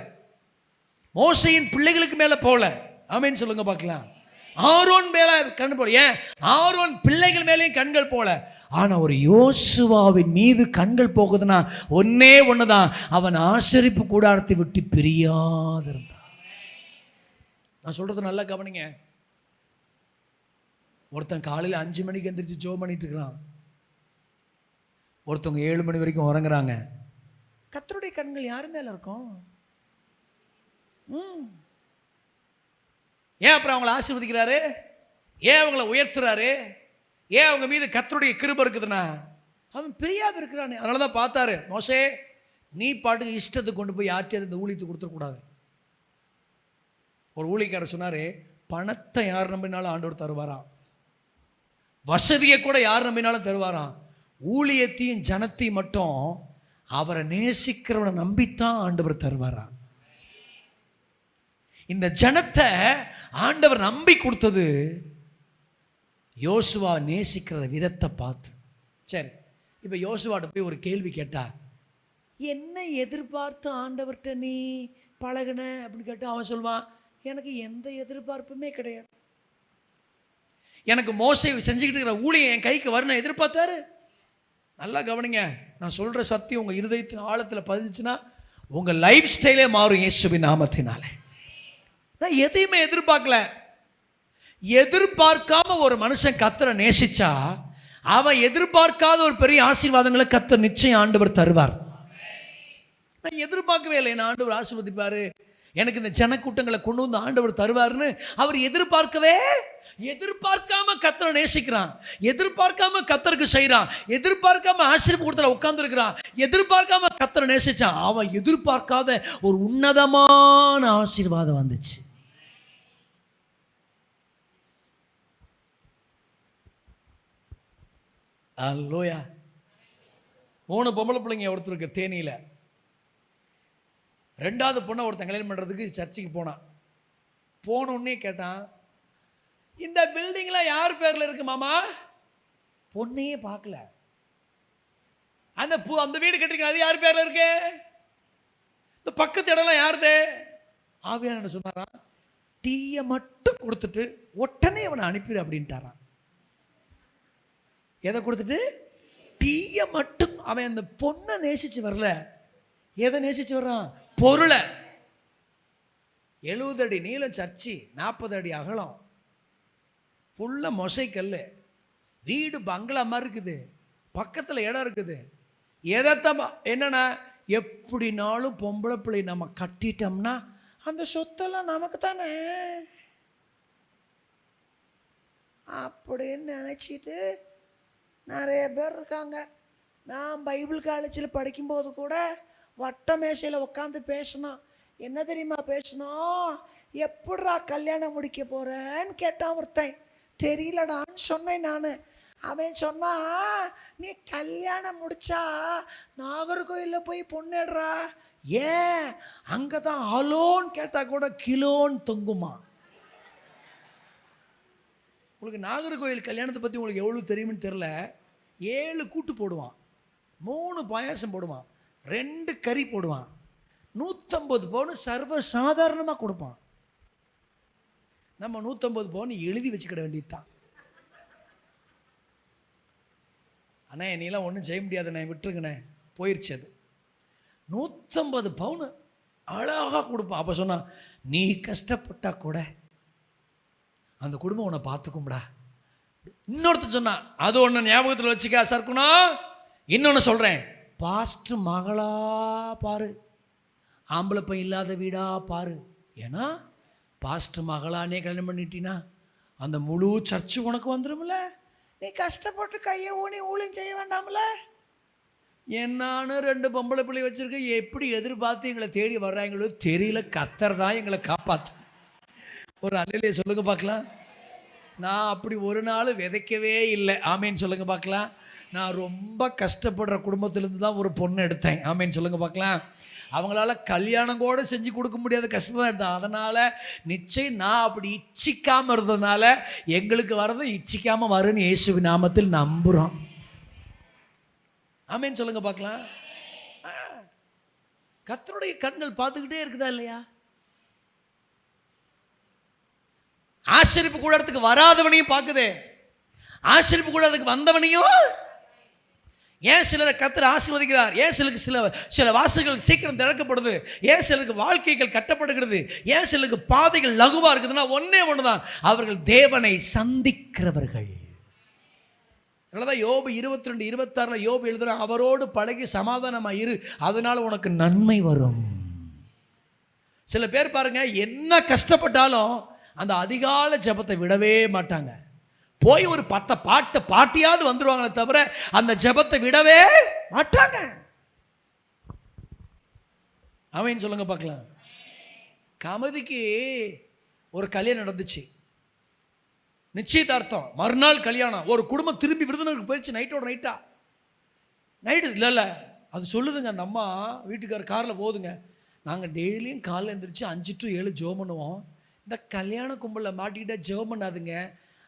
S1: மோசையின் பிள்ளைகளுக்கு மேலே போல. ஆமென் சொல்லுங்க பார்க்கலாம். ஆரோன் மேலே கண் போல. ஏன் ஆரோன் பிள்ளைகள் மேலேயும் கண்கள் போல. ஆனால் ஒரு யோசுவாவின் மீது கண்கள் போகுதுன்னா ஒன்னே ஒன்றுதான், அவன் ஆசரிப்பு கூடாரத்தை விட்டு பிரியாத இருந்தான். நான் சொல்றது நல்லா கவனிங்க. ஒருத்தன் காலையில் 5 மணிக்கு எந்திரிச்சு ஜெபம் பண்ணிட்டு இருக்கிறான். ஒருத்தவங்க 7 மணி வரைக்கும் உறங்குறாங்க. கர்த்தருடைய கண்கள் யாரு மேல இருக்கும்? ஏன் அப்புறம் அவங்களை ஆசீர்வதிக்கிறாரு? ஏன் அவங்களை உயர்த்துறாரு? ஏன் அவங்க மீது கர்த்தருடைய கிருபை இருக்குதுன்னா அவன் பிரியாது இருக்கிறானே. அதனால தான் பார்த்தாரு, மோசே நீ பாட்டுக்கு இஷ்டத்துக்கு கொண்டு போய் யார்ட்டையாவது இந்த ஊழியத்தை கொடுத்துடக்கூடாது. ஒரு ஊழியக்காரர் சொன்னார், பணத்தை யார் நம்பினாலும் ஆண்டவர் தருவாராம், வசதியை கூட யார் நம்பினாலும் தருவாராம், ஊழியத்தையும் ஜனத்தையும் மட்டும் அவரை நேசிக்கிறவனை நம்பித்தான் ஆண்டவர் தருவாராம். இந்த ஜனத்தை ஆண்டவர் நம்பி கொடுத்தது யோசுவா நேசிக்கிற விதத்தை பார்த்து. சரி, இப்போ யோசுவாட்ட போய் ஒரு கேள்வி கேட்டா, என்ன எதிர்பார்த்து ஆண்டவர்கிட்ட நீ பழகுன அப்படின்னு கேட்டால் அவன் சொல்வான், எனக்கு எந்த எதிர்பார்ப்புமே கிடையாது. எனக்கு மோசே செஞ்சுக்கிட்டு இருக்கிற ஊழியம் என் கைக்கு வரணும் எதிர்பார்த்தாரு. நல்லா கவனிங்க, நான் சொல்கிற சத்தியம் உங்கள் இருதயத்தின் ஆழத்தில் பதிஞ்சுன்னா உங்கள் லைஃப் ஸ்டைலே மாறும் இயேசுவின் நாமத்தினாலே. நான் எதையுமே எதிர்பார்க்கல. எதிர்பார்க்காம ஒரு மனுஷன் கர்த்தரை நேசிச்சா அவன் எதிர்பார்க்காத ஒரு பெரிய ஆசீர்வாதங்களை கர்த்தர் நிச்சயம் ஆண்டவர் தருவார். நான் எதிர்பார்க்கவே இல்லை என்ன ஆண்டவர் ஆசீர்வதிப்பாரு, எனக்கு இந்த ஜனக்கூட்டங்களை கொண்டு வந்து ஆண்டவர் தருவார்னு அவர் எதிர்பார்க்காம கர்த்தரை நேசிக்கிறான். எதிர்பார்க்காம கர்த்தருக்கு செய்கிறான். எதிர்பார்க்காம ஆசீர்வாதம் கொடுத்துல உட்கார்ந்து இருக்கிறான். எதிர்பார்க்காம கர்த்தரை நேசிச்சான். அவன் எதிர்பார்க்காத ஒரு உன்னதமான ஆசீர்வாதம் வந்துச்சு. அல்லேலூயா. 3 பொம்பளை பிள்ளைங்க ஒருத்தருக்கு தேனியில். 2வது பொண்ணை ஒருத்தன் கல்யாணம் பண்ணுறதுக்கு சர்ச்சுக்கு போனான். போனோடனே கேட்டான், இந்த பில்டிங்லாம் யார் பேரில் இருக்கு மாமா? பொண்ணையே பார்க்கல. அந்த வீடு கட்டிருக்க அது யார் பேரில் இருக்கு? இந்த பக்கத்து இடம்லாம் யாருது? ஆவியானவர் சொன்னாராம், டீயை மட்டும் கொடுத்துட்டு உடனே அவனை அனுப்பிடு அப்படின்ட்டாரான். எதை கொடுத்துட்டு? டீயை மட்டும். அவன் அந்த பொண்ணை நேசிச்சு வரல, எதை நேசிச்சு வர்றான்? பொருளை. 70 அடி நீளம் சர்ச்சு, 40 அடி அகலம், ஃபுல்ல மொசைக்கல், வீடு பங்களா மாதிரி இருக்குது, பக்கத்தில் இடம் இருக்குது. எதைத்தமா என்னன்னா, எப்படினாலும் பொம்பளை பிள்ளை நம்ம கட்டிட்டோம்னா அந்த சொத்தெல்லாம் நமக்கு தானே அப்படின்னு நினச்சிட்டு நிறைய பேர் இருக்காங்க. நான் பைபிள் காலேஜில் படிக்கும்போது கூட வட்ட மேசையில் உட்காந்து பேசணும். என்ன தெரியுமா பேசணும்? எப்படிடா கல்யாணம் முடிக்க போகிறேன்னு கேட்டான் ஒருத்தன். தெரியலடான்னு சொன்னேன் நான். அவன் சொன்னா, நீ கல்யாணம் முடிச்சா நாகர்கோயிலில் போய் பொண்ணுடுறா. ஏன்? அங்கே தான் அலோன் கேட்டால் கூட கிலோன்னு தொங்குமா. உங்களுக்கு நாகர்கோயில் கல்யாணத்தை பற்றி உங்களுக்கு எவ்வளோ தெரியும்னு தெரில. 7 கூட்டு போடுவான், 3 பாயாசம் போடுவான், 2 கறி போடுவான், 150 பவுன் சர்வ சாதாரணமாக கொடுப்பான். நம்ம 150 பவுன் எழுதி வச்சுக்கிட வேண்டியது தான். அண்ணா என்னையெல்லாம் ஒன்றும் செய்ய முடியாதுண்ணே, விட்டுருங்கண்ணே, போயிடுச்சு அது. 150 பவுன் அழகாக கொடுப்பான். அப்போ சொன்னான், நீ கஷ்டப்பட்டா கூட அந்த குடும்பம் உன்னை பார்த்துக்கும்டா. இன்னொருத்தர் சொன்னான், அது ஒன்று ஞாபகத்தில் வச்சுக்கா சர்க்குணா. இன்னொன்று சொல்கிறேன், பாஸ்ட் மகளா பாரு, ஆம்பளை பையன் இல்லாத வீடா பாரு. ஏன்னா பாஸ்ட் மகளானே கல்யாணம் பண்ணிட்டீன்னா அந்த முழு சர்ச்சு உனக்கு வந்துடும்ல. நீ கஷ்டப்பட்டு கையை ஊனி ஊழியம் செய்ய வேண்டாம்ல. என்னான்னு 2 பொம்பளை பிள்ளை வச்சுருக்க, எப்படி எதிர்பார்த்து எங்களை தேடி வர்றாங்களோ தெரியல. கத்தர் தான் எங்களை காப்பாற்று. ஒரு அல்லையிலே சொல்லுங்க பார்க்கலாம். நான் அப்படி ஒரு நாள் விதைக்கவே இல்லை. ஆமேன்னு சொல்லுங்க பார்க்கலாம். நான் ரொம்ப கஷ்டப்படுற குடும்பத்திலேருந்து தான் ஒரு பொண்ணு எடுத்தேன். ஆமேன்னு சொல்லுங்க பார்க்கலாம். அவங்களால கல்யாணம் கூட செஞ்சு கொடுக்க முடியாத கஷ்டம் தான் எடுத்தேன். அதனால் நிச்சயம் நான் அப்படி இச்சிக்காமல் இருந்ததுனால எங்களுக்கு வர்றது இச்சிக்காமல் வருன்னு இயேசுவின் நாமத்தில் நம்புகிறோம். ஆமேன்னு சொல்லுங்க பார்க்கலாம். கர்த்தருடைய கண்கள் பார்த்துக்கிட்டே இருக்குதா இல்லையா? ஆசரிப்பு கூடத்துக்கு வராதவனையும் பார்க்குதே, ஆசரிப்பு கூடத்துக்கு வந்தவனையும். ஏன் சிலரை கர்த்தர் ஆசீர்வதிக்கிறார்? ஏன் சிலருக்கு சில வாசல்கள் சீக்கிரம் திறக்கப்படுது? ஏன் சிலருக்கு வாழ்க்கைகள் கட்டப்படுகிறது? ஏன் சிலருக்கு பாதைகள் லகுவாக இருக்குதுன்னா ஒன்றே ஒன்று தான், அவர்கள் தேவனை சந்திக்கிறவர்கள். அதனாலதான் யோபு 22:26 யோபு எழுதுற, அவரோடு பழகி சமாதானமாக இரு, அதனால உனக்கு நன்மை வரும். சில பேர் பாருங்க, என்ன கஷ்டப்பட்டாலும் அந்த அதிகால ஜெபத்தை விடவே மாட்டாங்க. போய் ஒரு 10 பாட்டியாவது வந்துடுவாங்களே தவிர அந்த ஜெபத்தை விடவே மாட்டாங்க. ஆமென் சொல்லுங்க பார்க்கலாம். கமதிக்கு ஒரு கல்யாணம் நடந்துச்சு, நிச்சயதார்த்தம், மறுநாள் கல்யாணம். ஒரு குடும்பம் திரும்பி விருதுநகருக்கு போயிடுச்சு, நைட்டோட நைட்டா. நைட்டு இல்லை அது சொல்லுதுங்க, அந்த அம்மா வீட்டுக்கார காரில் போகுதுங்க, நாங்கள் டெய்லியும் காலையில் எழுந்திரிச்சு 5 to 7 ஜெபம் பண்ணுவோம். இந்த கல்யாண கும்பலில் மாட்டிக்கிட்டா ஜெபம் பண்ணாதுங்க,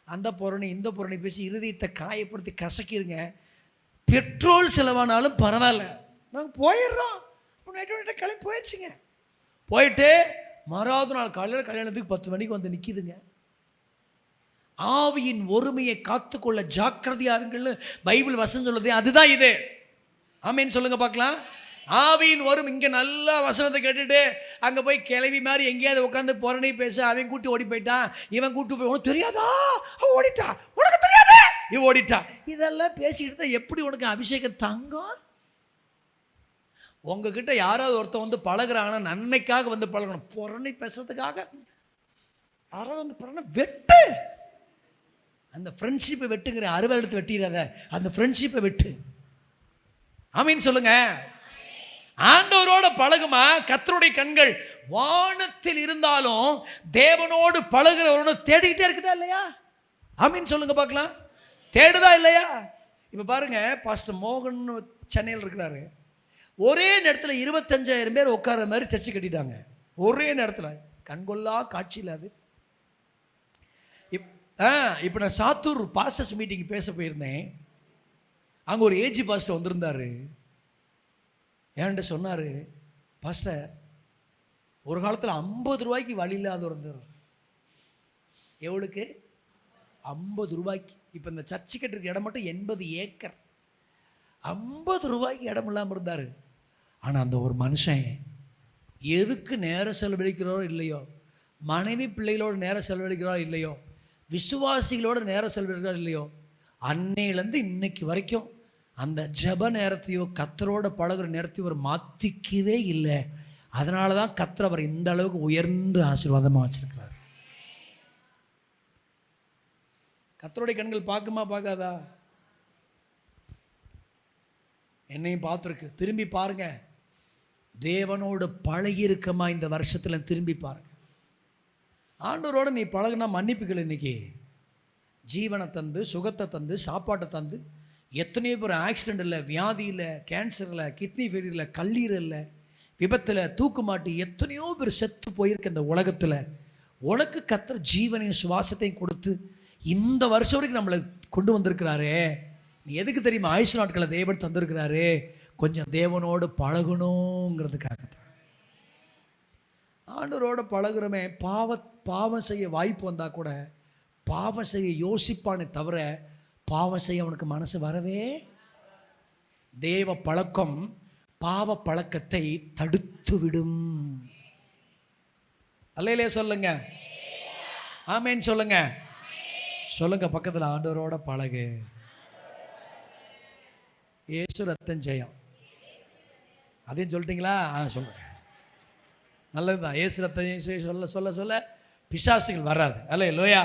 S1: அந்த புறணி இந்த புறணி பேசி இருதயத்தை காயப்படுத்தி கசக்கிருங்க, பெட்ரோல் செலவானாலும் பரவாயில்ல, நாங்கள் போயிடுறோம். நைட்டோட கிளம்பி போயிடுச்சுங்க. போயிட்டு மறாவது நாள் காலையில் கல்யாணத்துக்கு 10 மணிக்கு வந்து நிற்கிதுங்க. ஆவியின் ஒருமையை காத்துக்கொள்ள ஜாக்கிரதையா இருங்கள்னு பைபிள் வசனம் சொல்லுது. அதுதான் இது. ஆமேன்னு சொல்லுங்க பார்க்கலாம். ஆவியின் வரும். இங்கே நல்லா வசனத்தை கேட்டுட்டு அங்கே போய் கிளவி மாதிரி எங்கேயாவது உட்காந்து புறணி பேச, அவன் கூட்டி ஓடி போயிட்டான், இவன் கூட்டு போய், உனக்கு தெரியாதா அவன் ஓடிட்டா, உனக்கு தெரியாதா இவன் ஓடிட்டா, இதெல்லாம் பேசிக்கிட்டு தான் எப்படி உனக்கு அபிஷேகம் தங்கம்? உங்ககிட்ட யாராவது ஒருத்தன் வந்து பழகுறாங்கன்னா நன்மைக்காக வந்து பழகணும். புறணி பேசுறதுக்காக யாராவது வந்து புறணை வெட்டு, அந்த ஃப்ரெண்ட்ஷிப்பை வெட்டுங்கிற, அறுவை எடுத்து வெட்டிடாத, அந்த ஃப்ரெண்ட்ஷிப்பை வெட்டு. ஆமீன் சொல்லுங்க. ஆண்டவரோட பழகுமா. கர்த்தருடைய கண்கள் வானத்தில் இருந்தாலும் தேவனோடு பழகுறவரோட தேடிக்கிட்டே இருக்குதா இல்லையா? ஆமீன் சொல்லுங்க பார்க்கலாம். தேடுதா இல்லையா? இப்போ பாருங்க, பாஸ்டர் மோகன் சென்னையில் இருக்கிறாரு. ஒரே நேரத்தில் 25,000 பேர் உட்கார மாதிரி சர்ச்சை கட்டிட்டாங்க. ஒரே நேரத்தில் கண்கொள்ளா காட்சியில் அது. இப்போ நான் சாத்தூர் பாஸ்டர்ஸ் மீட்டிங் பேச போயிருந்தேன். அங்கே ஒரு ஏஜி பாஸ்டர் வந்திருந்தார். ஏன்ட்ட சொன்னார், பாஸ்டர் ஒரு காலத்தில் 50 ரூபாய்க்கு வழி இல்லாத இருந்தார். எவ்வளோக்கு? 50 ரூபாய்க்கு. இப்போ இந்த சர்ச்சு கட்டுறதுக்கு இடம் மட்டும் 80 ஏக்கர். 50 ரூபாய்க்கு இடம் இல்லாமல் இருந்தார். ஆனால் அந்த ஒரு மனுஷன் எதுக்கு நேரம் செலவழிக்கிறாரோ இல்லையோ, மனைவி பிள்ளைகளோட நேரம் செலவழிக்கிறாரோ இல்லையோ, விசுவாசிகளோட நேரம் செலவழிக்கிறாரோ இல்லையோ, அன்னையிலேருந்து இன்னைக்கு வரைக்கும் அந்த ஜப நேரத்தையோ கர்த்தரோட பழகுற நேரத்தையோ அவர் மாற்றிக்கவே இல்லை. அதனால தான் கர்த்தர் அவர் இந்த அளவுக்கு உயர்ந்து ஆசீர்வாதமாக வச்சிருக்கிறார். கர்த்தருடைய கண்கள் பார்க்குமா பார்க்காதா? என்னையும் பார்த்துருக்கு. திரும்பி பாருங்க, தேவனோடு பழகி இருக்கமா இந்த வருஷத்தில் திரும்பி பாருங்க. ஆண்டவரோட நீ பழகுனா மன்னிப்புகள் இன்னைக்கு ஜீவனை தந்து, சுகத்தை தந்து, சாப்பாட்டை தந்து, எத்தனையோ பேர் ஆக்சிடெண்ட்டில், வியாதியில், கேன்சரில், கிட்னி ஃபெயிலியரில், கல்லீரலில், விபத்தில், தூக்குமாட்டி எத்தனையோ பேர் செத்து போயிருக்க இந்த உலகத்தில் உனக்கு கர்த்தர் ஜீவனையும் சுவாசத்தையும் கொடுத்து இந்த வருஷம் வரைக்கும் நம்மளை கொண்டு வந்திருக்கிறாரே. நீ எதுக்கு தெரியுமா ஆயுஷ் நாட்களை தேவன் தந்திருக்கிறாரு? கொஞ்சம் தேவனோடு பழகணுங்கிறதுக்காக தான். ஆண்டவரோட பழகுறமே பாவம் செய்ய வாய்ப்பு வந்தால் கூட பாவம் செய்ய யோசிப்பானே தவிர பாவம் செய்ய அவனுக்கு மனசு வரவே. தேவ பழக்கம் பாவ பழக்கத்தை தடுத்து விடும். அல்லேலே சொல்லுங்க, ஆமேன் சொல்லுங்க. சொல்லுங்க பக்கத்தில், ஆண்டவரோட பழகு. இயேசு ரத்தம் ஜெயம். அதையும் சொல்லிட்டீங்களா? சொல்கிறேன், நல்லதுதான். இயேசு ரத்தம் சொல்ல சொல்ல சொல்ல பிசாசுகள் வராது. அல்லேலூயா.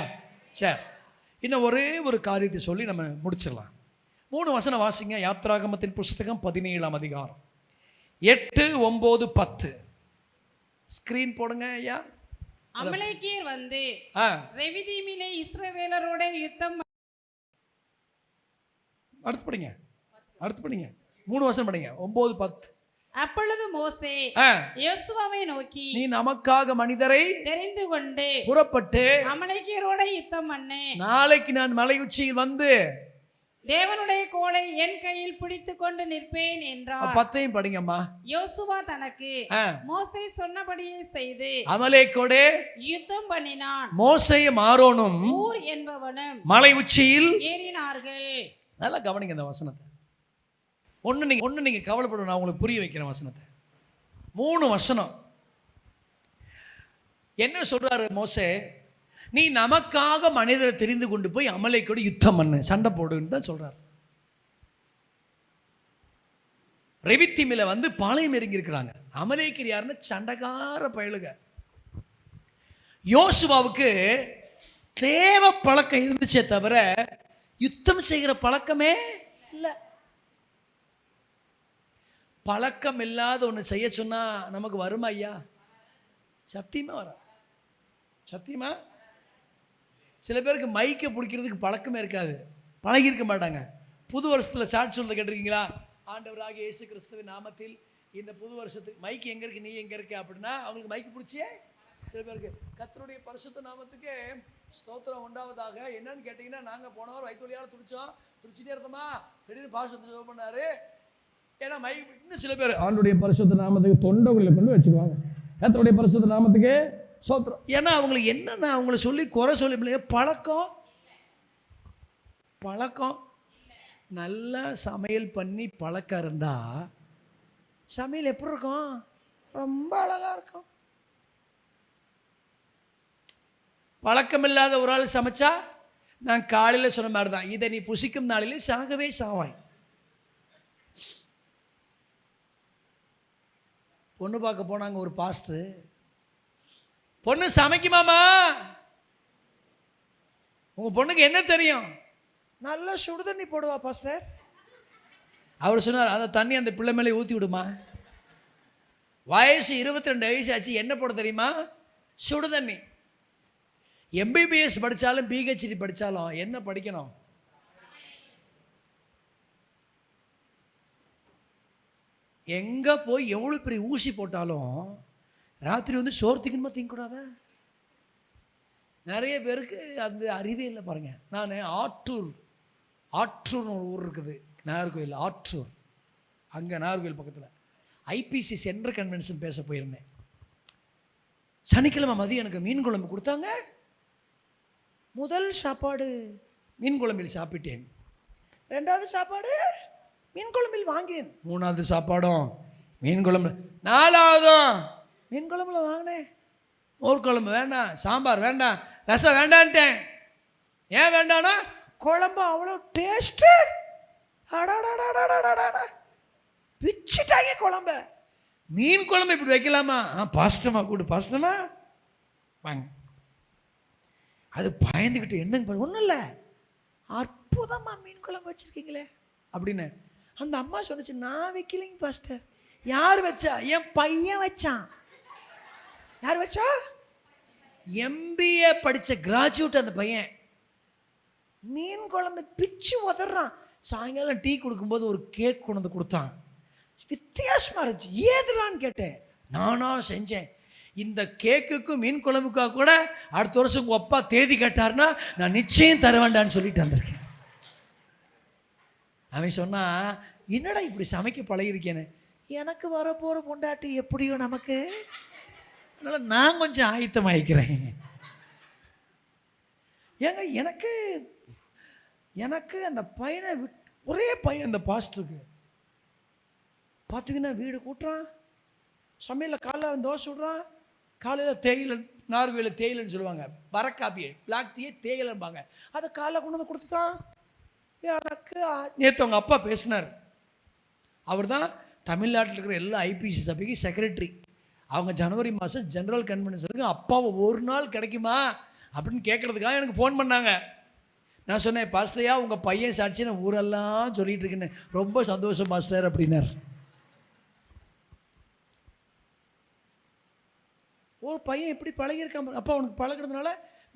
S1: சரி, இன்னும் ஒரே ஒரு காரியத்தை சொல்லி நம்ம முடிச்சிடலாம். 3 வசனம் வாசிங்க. யாத்ராகமத்தின் புஸ்தகம் 17ஆம் அதிகாரம் 8, 9, 10. ஸ்கிரீன் போடுங்க ஐயா.
S2: அமலேக்கியர் வந்து ரெவிதீமிலே இஸ்ரவேலரோட யுத்தம். அடுத்து படிங்க 3 வசனம் படிங்க. 9, 10. அப்பொழுது மோசே யோசுவாவை நோக்கி,
S1: நீ நமக்காக மனிதரை
S2: தெரிந்து கொண்டு
S1: புறப்பட்டு
S2: அமலேக்கியரோட யுத்தம் பண்ணு.
S1: நாளைக்கு நான் மலை உச்சியில் வந்து
S2: தேவனுடைய கோலை என் கையில் பிடித்து கொண்டு நிற்பேன் என்றார்.
S1: 10 படிங்கம்மா.
S2: யோசுவா தனக்கு மோசே சொன்னபடியே செய்து
S1: அமலேக்கோடே
S2: யுத்தம் பண்ணினான்.
S1: மோசேயும் ஆரோனும்
S2: ஊர் என்பவனும்
S1: மலை உச்சியில்
S2: ஏறினார்கள்.
S1: நல்லா கவனிங்க இந்த வசனத்தை. ஒன்று நீங்கள் கவலைப்பட, நான் உங்களுக்கு புரிய வைக்கிறேன் வசனத்தை. 3 வசனம் என்ன சொல்றாரு மோசே? நீ நமக்காக மனிதரை தெரிந்து கொண்டு போய் அமலேக்கோடு யுத்தம் பண்ணு, சண்டை போடுன்னு தான் சொல்றாரு. ரெவித்தீமில வந்து பாளையம் இறங்கி இருக்கிறாங்க. அமலேக்கர் யாருன்னு சண்டைக்கார பயலுக. யோசுவாவுக்கு தேவ பழக்கம் இருந்துச்சே தவிர யுத்தம் செய்கிற பழக்கமே இல்லை. பழக்கம் இல்லாத ஒன்று செய்ய சொன்னா நமக்கு வருமா ஐயா? சத்தியமா வர. சத்தியமா சில பேருக்கு மைக்கை பிடிக்கிறதுக்கு பழக்கமே இருக்காது, பழகியிருக்க மாட்டாங்க. புது வருஷத்தில் சாட்சி சொல்ல கேட்டிருக்கீங்களா? ஆண்டவராகிய இயேசு கிறிஸ்துவின் நாமத்தில் இந்த புது வருஷத்துக்கு மைக்கு எங்கே இருக்கு, நீ எங்கே இருக்க அப்படின்னா அவங்களுக்கு மைக்கு பிடிச்சியே. சில பேருக்கு கர்த்தருடைய பரிசுத்த நாமத்துக்கு ஸ்தோத்திரம் உண்டாவதாக. என்னன்னு கேட்டிங்கன்னா, நாங்கள் போன வாரம் வயிற்றுவலியால் துடிச்சிட்டே இருந்தோமா, திடீர்னு பாசத்தை ஜெபம் பண்ணாரு. ஏன்னா மைக் இன்னும் சில பேர் ஆண்டவருடைய பரிசுத்த நாமத்துக்கு தொண்டைக்குள்ள கொண்டு வச்சுக்குவாங்க. கர்த்தருடைய பரிசுத்த நாமத்துக்கு ஸ்தோத்திரம். ஏன்னா அவங்களுக்கு என்னன்னா அவங்கள சொல்லி குறை சொல்லி பழக்கம் நல்லா சமையல் பண்ணி பழக்கம் இருந்தால் சமையல் எப்படி இருக்கும்? ரொம்ப அழகாக இருக்கும். பழக்கம் இல்லாத ஒரு ஆள் சமைச்சா, நான் காலையில் சொன்ன மாதிரி தான், இதை நீ புசிக்கும் நாளிலே சாகவே சாவாய். பொண்ணு பார்க்க போனாங்க ஒரு பாஸ்டர். பொண்ணு சமைக்குமாமா, உங்கள் பொண்ணுக்கு என்ன தெரியும்? நல்லா சுடு தண்ணி போடுவா பாஸ்டர். அவர் சொன்னார், அந்த தண்ணி அந்த பிள்ளை மேலே ஊற்றி விடுமா. வயசு 22 வயசு ஆச்சு, என்ன போட தெரியுமா? சுடு தண்ணி. எம்பிபிஎஸ் படித்தாலும் பிஹெச்டி படித்தாலும் என்ன படிக்கணும்? எங்கே போய் எவ்வளோ பெரிய ஊசி போட்டாலும் ராத்திரி வந்து சோறு திங்கணுமா திங்கக்கூடாத? நிறைய பேருக்கு அந்த அறிவே இல்லை பாருங்க. நான் ஆற்றூர்னு ஒரு ஊர் இருக்குது, நாகர்கோவில் ஆற்றூர். அங்கே நாகர்கோவில் பக்கத்தில் ஐபிசி சென்ட்ரல் கன்வென்ஷன் பேச போயிருந்தேன். சனிக்கிழமை மதியம் எனக்கு மீன் குழம்பு கொடுத்தாங்க. முதல் சாப்பாடு மீன் குழம்பில் சாப்பிட்டேன். 2வது சாப்பாடு மீன் குழம்பில் வாங்கினேன். 3வது சாப்பாடும் மீன் குழம்பு. 4வதும் மீன் குழம்புல வாங்கினேன். மோர் குழம்பு வேண்டாம், சாம்பார் வேண்டாம், ரசம் வேண்டான்ட்டேன். ஏன் வேண்டானா, குழம்பு அவ்வளோ டேஸ்ட்டு. அடாடாடாடாடாடா பிச்சுட்டாங்க குழம்ப. மீன் குழம்பு இப்படி வைக்கலாமா? பாஸ்டமா கூடு, பாஸ்டமா வாங்க. அது பயந்துக்கிட்டு என்னங்க, ஒன்றும் இல்லை, அற்புதமாக மீன் குழம்பு வச்சுருக்கீங்களே அப்படின்னு. அந்த அம்மா சொன்னிச்சு, நான் வைக்கலைங்க பாஸ்டர். யார் வச்சா? என் பையன் வச்சான். யார் வச்சா? MBA படித்த கிராஜுவேட் அந்த பையன். மீன் குழம்பு பிச்சு உதறான். சாயங்காலம் டீ கொடுக்கும்போது ஒரு கேக் கொண்டு வந்து கொடுத்தான். வித்தியாசமாக இருந்துச்சு. ஏதுடான்னு கேட்டேன். நானா செஞ்சேன். இந்த கேக்குக்கும் மீன் குழம்புக்காக கூட அடுத்த வருஷம் உங்கள் அப்பா தேதி கேட்டார்னா நான் நிச்சயம் தர வேண்டான்னு சொல்லிட்டு வந்திருக்கேன். அவன் சொன்னா, என்னடா இப்படி சமைக்க பழகிருக்கேன்னு. எனக்கு வரப்போகிற பொண்டாட்டி எப்படியோ நமக்கு, அதனால் நான் கொஞ்சம் ஆயத்தமாயிக்கிறேன். ஏங்க எனக்கு அந்த பையனை ஒரே பையன், அந்த பாஸ்டருக்கு பார்த்தீங்கன்னா வீடு கூட்டுறான், சமையலில் காலைல தோசை விட்றான், காலையில் தேயிலை, நார்வேல தேயிலைன்னு சொல்லுவாங்க, வரக்காப்பியை பிளாக் டீயே தேயிலைம்பாங்க, அதை காலைல கொண்டு வந்து கொடுத்துட்டான். எனக்கு நேற்று அவங்க அப்பா பேசினார். அவர் தான் தமிழ்நாட்டில் இருக்கிற எல்லா ஐபிசி சபைக்கு செக்ரட்டரி. அவங்க ஜனவரி மாதம் ஜெனரல் கன்வென்ஷனுக்கு அப்பாவை ஒரு நாள் கிடைக்குமா அப்படின்னு கேட்குறதுக்காக எனக்கு ஃபோன் பண்ணாங்க. நான் சொன்னேன், பாஸ்டரையா உங்கள் பையன் சாட்சி நான் ஊரெல்லாம் சொல்லிகிட்டு இருக்கேன்னு. ரொம்ப சந்தோஷம் பாஸ்டர் அப்படின்னார். ஒரு பையன் எப்படி பழகியிருக்கான். அப்பா அவனுக்கு பழகிறதுனால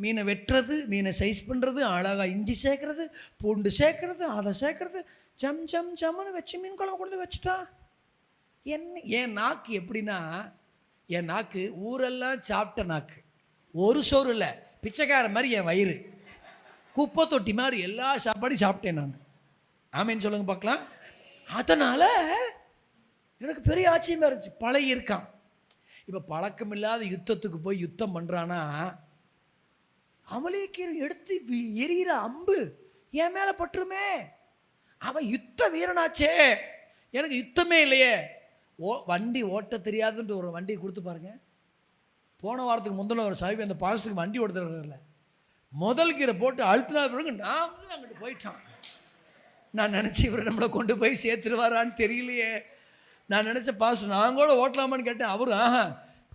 S1: மீனை வெட்டுறது, மீனை சைஸ் பண்ணுறது, அழகாக இஞ்சி சேர்க்குறது, பூண்டு சேர்க்குறது, அதை சேர்க்குறது, ஜம் ஜம் ஜம்முன்னு வச்சு மீன் குழம்பு கொண்டு வச்சுட்டான். என் நாக்கு எப்படின்னா, என் நாக்கு ஊரெல்லாம் சாப்பிட்ட நாக்கு, ஒரு சோறு இல்லை, பிச்சைக்கார மாதிரி என் வயிறு, குப்பை தொட்டி மாதிரி எல்லா சாப்பாடையும் சாப்பிட்டேன் நான். ஆமேன்னு சொல்லுங்க பார்க்கலாம். அதனால் எனக்கு பெரிய ஆச்சரியமாக இருந்துச்சு. பழகியிருக்கான். இப்போ பழக்கமில்லாத யுத்தத்துக்கு போய் யுத்தம் பண்ணுறான்னா, அமலேக்கியர் எடுத்து எரிகிற அம்பு என் மேலே பட்டுருமே. அவன் யுத்த வீரனாச்சே, எனக்கு யுத்தமே இல்லையே. வண்டி ஓட்ட தெரியாதுன்ட்டு ஒரு வண்டியை கொடுத்து பாருங்க. போன வாரத்துக்கு முந்தின ஒரு சாஹிப் அந்த பாஸ்டருக்கு வண்டி ஓடுறதில்ல, முதல் கீரை போட்டு அழுத்தினா பிறகு நாமளும் அங்கிட்டு போயிட்டான். நான் நினச்சி இவர் நம்மளை கொண்டு போய் சேர்த்துருவாரான்னு தெரியலையே. நான் நினச்ச பாஸ்டர் நான் கூட ஓட்டலாமான்னு கேட்டேன். அவர்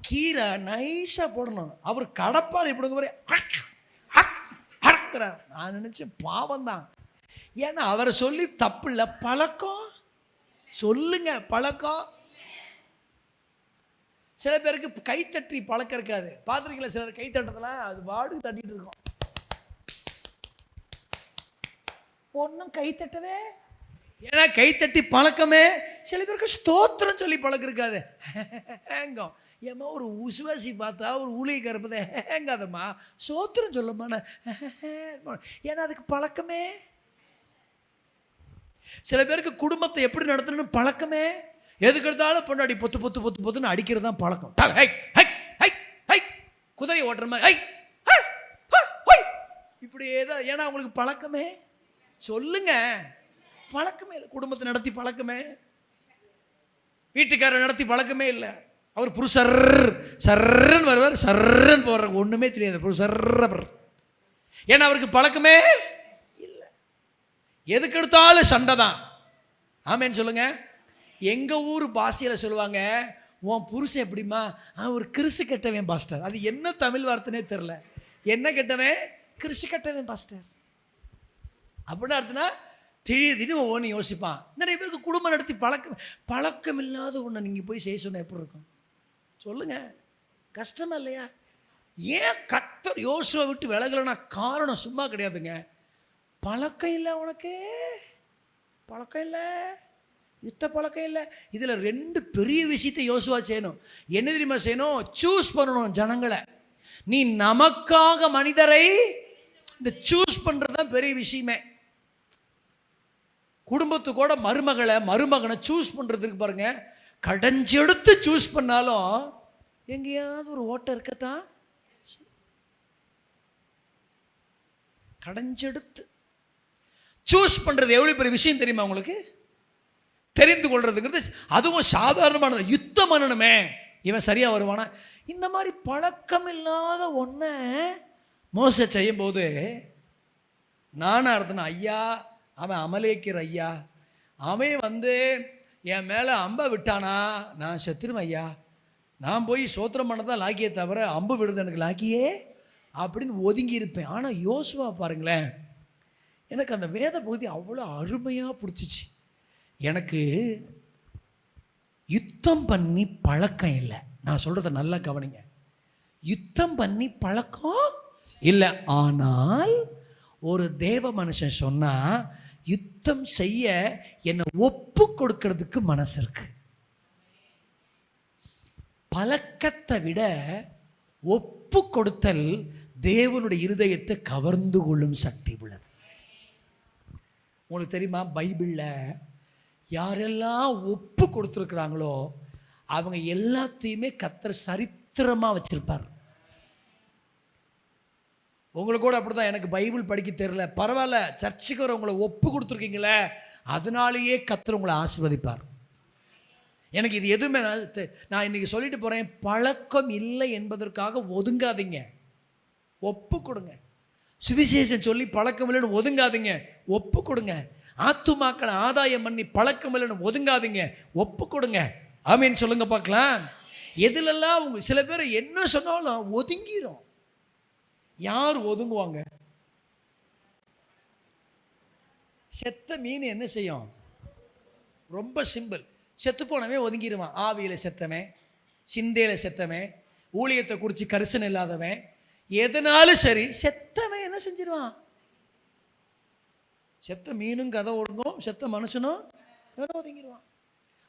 S1: கீரை நைஸாக போடணும், அவர் கடப்பார் இப்படி மாதிரி அடக்குறார். நான் நினச்சேன் பாவம்தான். ஏன்னா அவரை சொல்லி தப்பு இல்லை, பழக்கம் சொல்லுங்க, பழக்கம். சில பேருக்கு கைத்தட்டி பழக்கம் இருக்காது. பார்த்துருக்கீங்களா? சிலர் கைத்தட்டதெல்லாம் அது பாடு தட்டிட்டு இருக்கோம். ஒன்றும் கைத்தட்டவே, ஏன்னா கைத்தட்டி பழக்கமே. சில பேருக்கு ஸ்தோத்திரம் சொல்லி பழக்கம் இருக்காது. ஏங்க ஏம்மா ஒரு உசுவாசி பார்த்தா ஒரு ஊழியக்கார பார்த்தா ஏங்காதம்மா ஸ்தோத்திரம் சொல்லம்மா, ஏன்னா அதுக்கு பழக்கமே. சில பேருக்கு குடும்பத்தை எப்படி நடத்தணும்னு பழக்கமே. எதுக்கு எடுத்தாலும் பொண்டாடி பொத்து பொத்து பொத்து பொத்துன்னு அடிக்கிறது தான் பழக்கம். குதிரை ஓட்டுற மாதிரி இப்படியே தான். ஏன்னா அவங்களுக்கு பழக்கமே. சொல்லுங்க, பழக்கமே இல்லை. குடும்பத்தை நடத்தி பழக்கமே, வீட்டுக்காரர் நடத்தி பழக்கமே இல்லை. அவர் புருஷர் சர்ன்னு வருவார், சர்ன்னு போடுற ஒன்றுமே தெரியாது. புருஷர், ஏன்னா அவருக்கு பழக்கமே இல்லை. எதுக்கு எடுத்தாலும் சண்டை தான். ஆமேன்னு சொல்லுங்க. எங்கள் ஊர் பாஷையில் சொல்லுவாங்க, உன் புருஷன் எப்படிமா, ஒரு கிறிசு கெட்டவன் பாஸ்டர். அது என்ன தமிழ் வார்த்தைனே தெரில. என்ன கெட்டவன்? கிறிசு கெட்டவன் பாஸ்டர் அப்படின்னு அர்த்தம்னா திடீர்னு ஒவ்வொன்று யோசிப்பான். நிறைய பேருக்கு குடும்பம் நடத்தி பழக்கம் இல்லாத ஒன்று நீங்கள் போய் செய்ய சொன்ன எப்படி இருக்கும் சொல்லுங்க? கஷ்டமா இல்லையா? ஏன் கர்த்தர் யோசுவை விட்டு விலகலைன்னா காரணம் சும்மா கிடையாதுங்க. பழக்கம் இல்லை, உனக்கு பழக்கம் இல்லை, யுத்த பழக்கம் இல்லை. இதில் ரெண்டு பெரிய விஷயத்தை யோசுவா செய்யணும். என்ன தெரியுமா செய்யணும்? சூஸ் பண்ணணும் ஜனங்களை. நீ நமக்காக மனிதரை இந்த சூஸ் பண்ணுறது தான் பெரிய விஷயமே. குடும்பத்துக்கூட மருமகனை சூஸ் பண்ணுறதுக்கு பாருங்க, கடைஞ்செடுத்து சூஸ் பண்ணாலும் எங்கேயாவது ஒரு ஓட்டம் இருக்கத்தான். கடைஞ்செடுத்து சூஸ் பண்ணுறது எவ்வளோ பெரிய விஷயம் தெரியுமா உங்களுக்கு? தெரிந்து கொள்றதுங்கிறது அதுவும் சாதாரணமானது. யுத்தம் பண்ணணுமே, இவன் சரியாக வருவானா? இந்த மாதிரி பழக்கம் இல்லாத ஒன்றை மோசே செய்யும்போது நானாக இருந்தேன். ஐயா, அவன் அமலேக்கிற ஐயா, அவன் என் மேலே அம்பை விட்டானா நான் செத்துருவேன் ஐயா. நான் போய் சோத்திரம் பண்ணதான் லாக்கியே தவிர அம்பு விடுறது எனக்கு லாக்கியே அப்படின்னு ஒதுங்கி இருப்பேன். ஆனால் யோசுவா பாருங்களேன், எனக்கு அந்த வேத பகுதி அவ்வளோ அருமையாக பிடிச்சிச்சு. எனக்கு யுத்தம் பண்ணி பழக்கம் இல்லை. நான் சொல்கிறத நல்லா கவனிங்க. யுத்தம் பண்ணி பழக்கம் இல்லை, ஆனால் ஒரு தேவ மனுஷன் சொன்னா யுத்தம் செய்ய என்னை ஒப்பு கொடுக்கிறதுக்கு மனசு இருக்கு. பழக்கத்தை விட ஒப்பு கொடுத்தல் தேவனுடைய இருதயத்தை கவர்ந்து கொள்ளும் சக்தி உள்ளது. உங்களுக்கு தெரியுமா, பைபிளில் யாரெல்லாம் ஒப்பு கொடுத்துருக்குறாங்களோ அவங்க எல்லாத்தையுமே கர்த்தர் சரித்திரமாக வச்சிருப்பார். உங்களுக்கு கூட அப்படி தான். எனக்கு பைபிள் படிக்க தெரியல, பரவாயில்ல, சர்ச்சுக்கு வர உங்களை ஒப்பு கொடுத்துருக்கீங்களே, அதனாலேயே கர்த்தர் உங்களை ஆசீர்வதிப்பார். எனக்கு இது எதுவுமே நான் இன்றைக்கி சொல்லிட்டு போகிறேன், பழக்கம் இல்லை என்பதற்காக ஒதுங்காதீங்க, ஒப்பு கொடுங்க. சுவிசேஷம் சொல்லி பழக்கம் இல்லைன்னு ஒதுங்காதீங்க, ஒப்பு கொடுங்க. ஆத்துமாக்களை ஆதாயம் பண்ணி பழக்கம் இல்லைன்னு ஒதுங்காதீங்க, ஒப்பு கொடுங்க. ஆமீன் சொல்லுங்க பார்க்கலாம். எதுலெல்லாம் சில பேர் என்ன சொன்னாலும் ஒதுங்கிரும். யார் ஒதுங்குவாங்க? செத்த மீன் என்ன செய்யும்? ரொம்ப சிம்பிள். செத்து போனவன் ஒதுங்கிடுவான். ஆவியில் செத்தவன், சிந்தையில் செத்தவன், ஊழியத்தை குறித்து கரிசனை இல்லாதவன், எதனாலும் சரி செத்தவன் என்ன செஞ்சிருவான்? செத்த மீனும் கதை ஒடுங்கும், செத்த மனுஷனும் ஒதுங்கிடுவான்.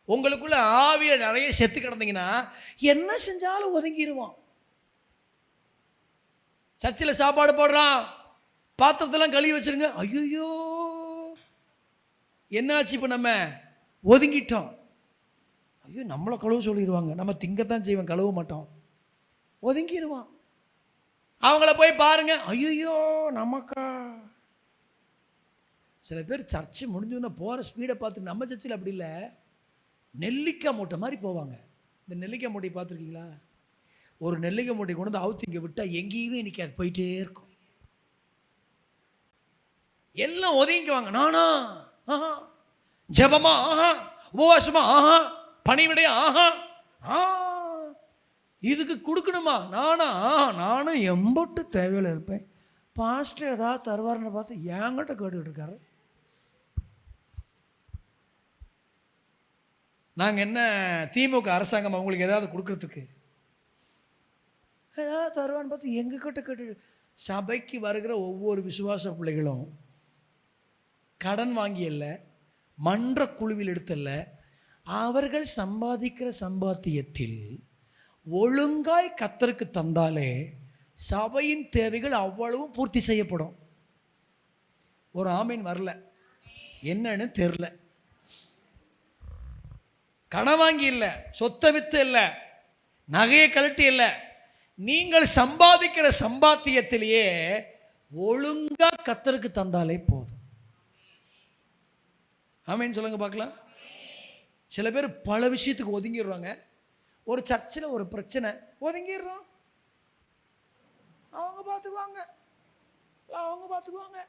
S1: உங்களுக்குள்ள ஆவிய நிறைய செத்து கிடந்தீங்கன்னா என்ன செஞ்சாலும் ஒதுங்கிடுவான். சர்ச்சில் சாப்பாடு போடுறான், பாத்திரத்தெல்லாம் கழுவி வச்சிருங்க, ஐயோ என்னாச்சு, இப்போ நம்ம ஒதுங்கிட்டோம். ஐயோ நம்மளை கழுவ சொல்லிடுவாங்க, நம்ம திங்கத்தான் செய்வோம், கழுவ மாட்டோம், ஒதுங்கிடுவான். அவங்கள போய் பாருங்க, ஐயோ நமக்கா. சில பேர் சர்ச்சு முடிஞ்சோன்னா போகிற ஸ்பீடை பார்த்து, நம்ம சர்ச்சில் அப்படி இல்லை, நெல்லிக்காய் மூட்டை மாதிரி போவாங்க. இந்த நெல்லிக்காய் மூட்டையை பார்த்துருக்கீங்களா? ஒரு நெல்லிக்காய் மூட்டை கொண்டு வந்து அவுத்து இங்கே விட்டால் எங்கேயுமே இன்றைக்கி அது போயிட்டே இருக்கும். எல்லாம் ஒதுங்கிக்குவாங்க. நானா ஆஹா, ஜபமா ஆஹா, உபவாசமா ஆஹா, பணிவிடையா ஆஹா, இதுக்கு கொடுக்கணுமா நானா, நானும் எம்பட்டு தேவையில் இருப்பேன், பாஸ்டர் ஏதாவது தருவாருன்னு பார்த்து என்கிட்ட கேட்டுக்கிட்டு இருக்காரு. நாங்கள் என்ன திமுக அரசாங்கம் அவங்களுக்கு ஏதாவது கொடுக்கறதுக்கு? ஏதாவது தருவான்னு பார்த்து எங்ககிட்ட கேட்டு. சபைக்கு வருகிற ஒவ்வொரு விசுவாச பிள்ளைகளும் கடன் வாங்கியல்ல, மன்ற குழுவில் எடுத்தல்ல, அவர்கள் சம்பாதிக்கிற சம்பாத்தியத்தில் ஒழுங்காய் கர்த்தருக்கு தந்தாலே சபையின் தேவைகள் அவ்வளவும் பூர்த்தி செய்யப்படும். ஒரு ஆமீன் வரல, என்னன்னு தெரில. கடன் வாங்கி இல்லை, சொத்தை வித்து இல்லை, நகையை கழட்டி இல்லை, நீங்கள் சம்பாதிக்கிற சம்பாத்தியத்திலேயே ஒழுங்கா கர்த்தருக்கு தந்தாலே போதும். ஆமீன் சொல்லுங்க பார்க்கலாம். சில பேர் பல விஷயத்துக்கு ஒதுங்கிடுறாங்க. ஒரு சர்ச்சில் ஒரு பிரச்சனை, ஒதுங்கிடுறோம், அவங்க பார்த்துக்குவாங்க, அவங்க பார்த்துக்குவாங்க,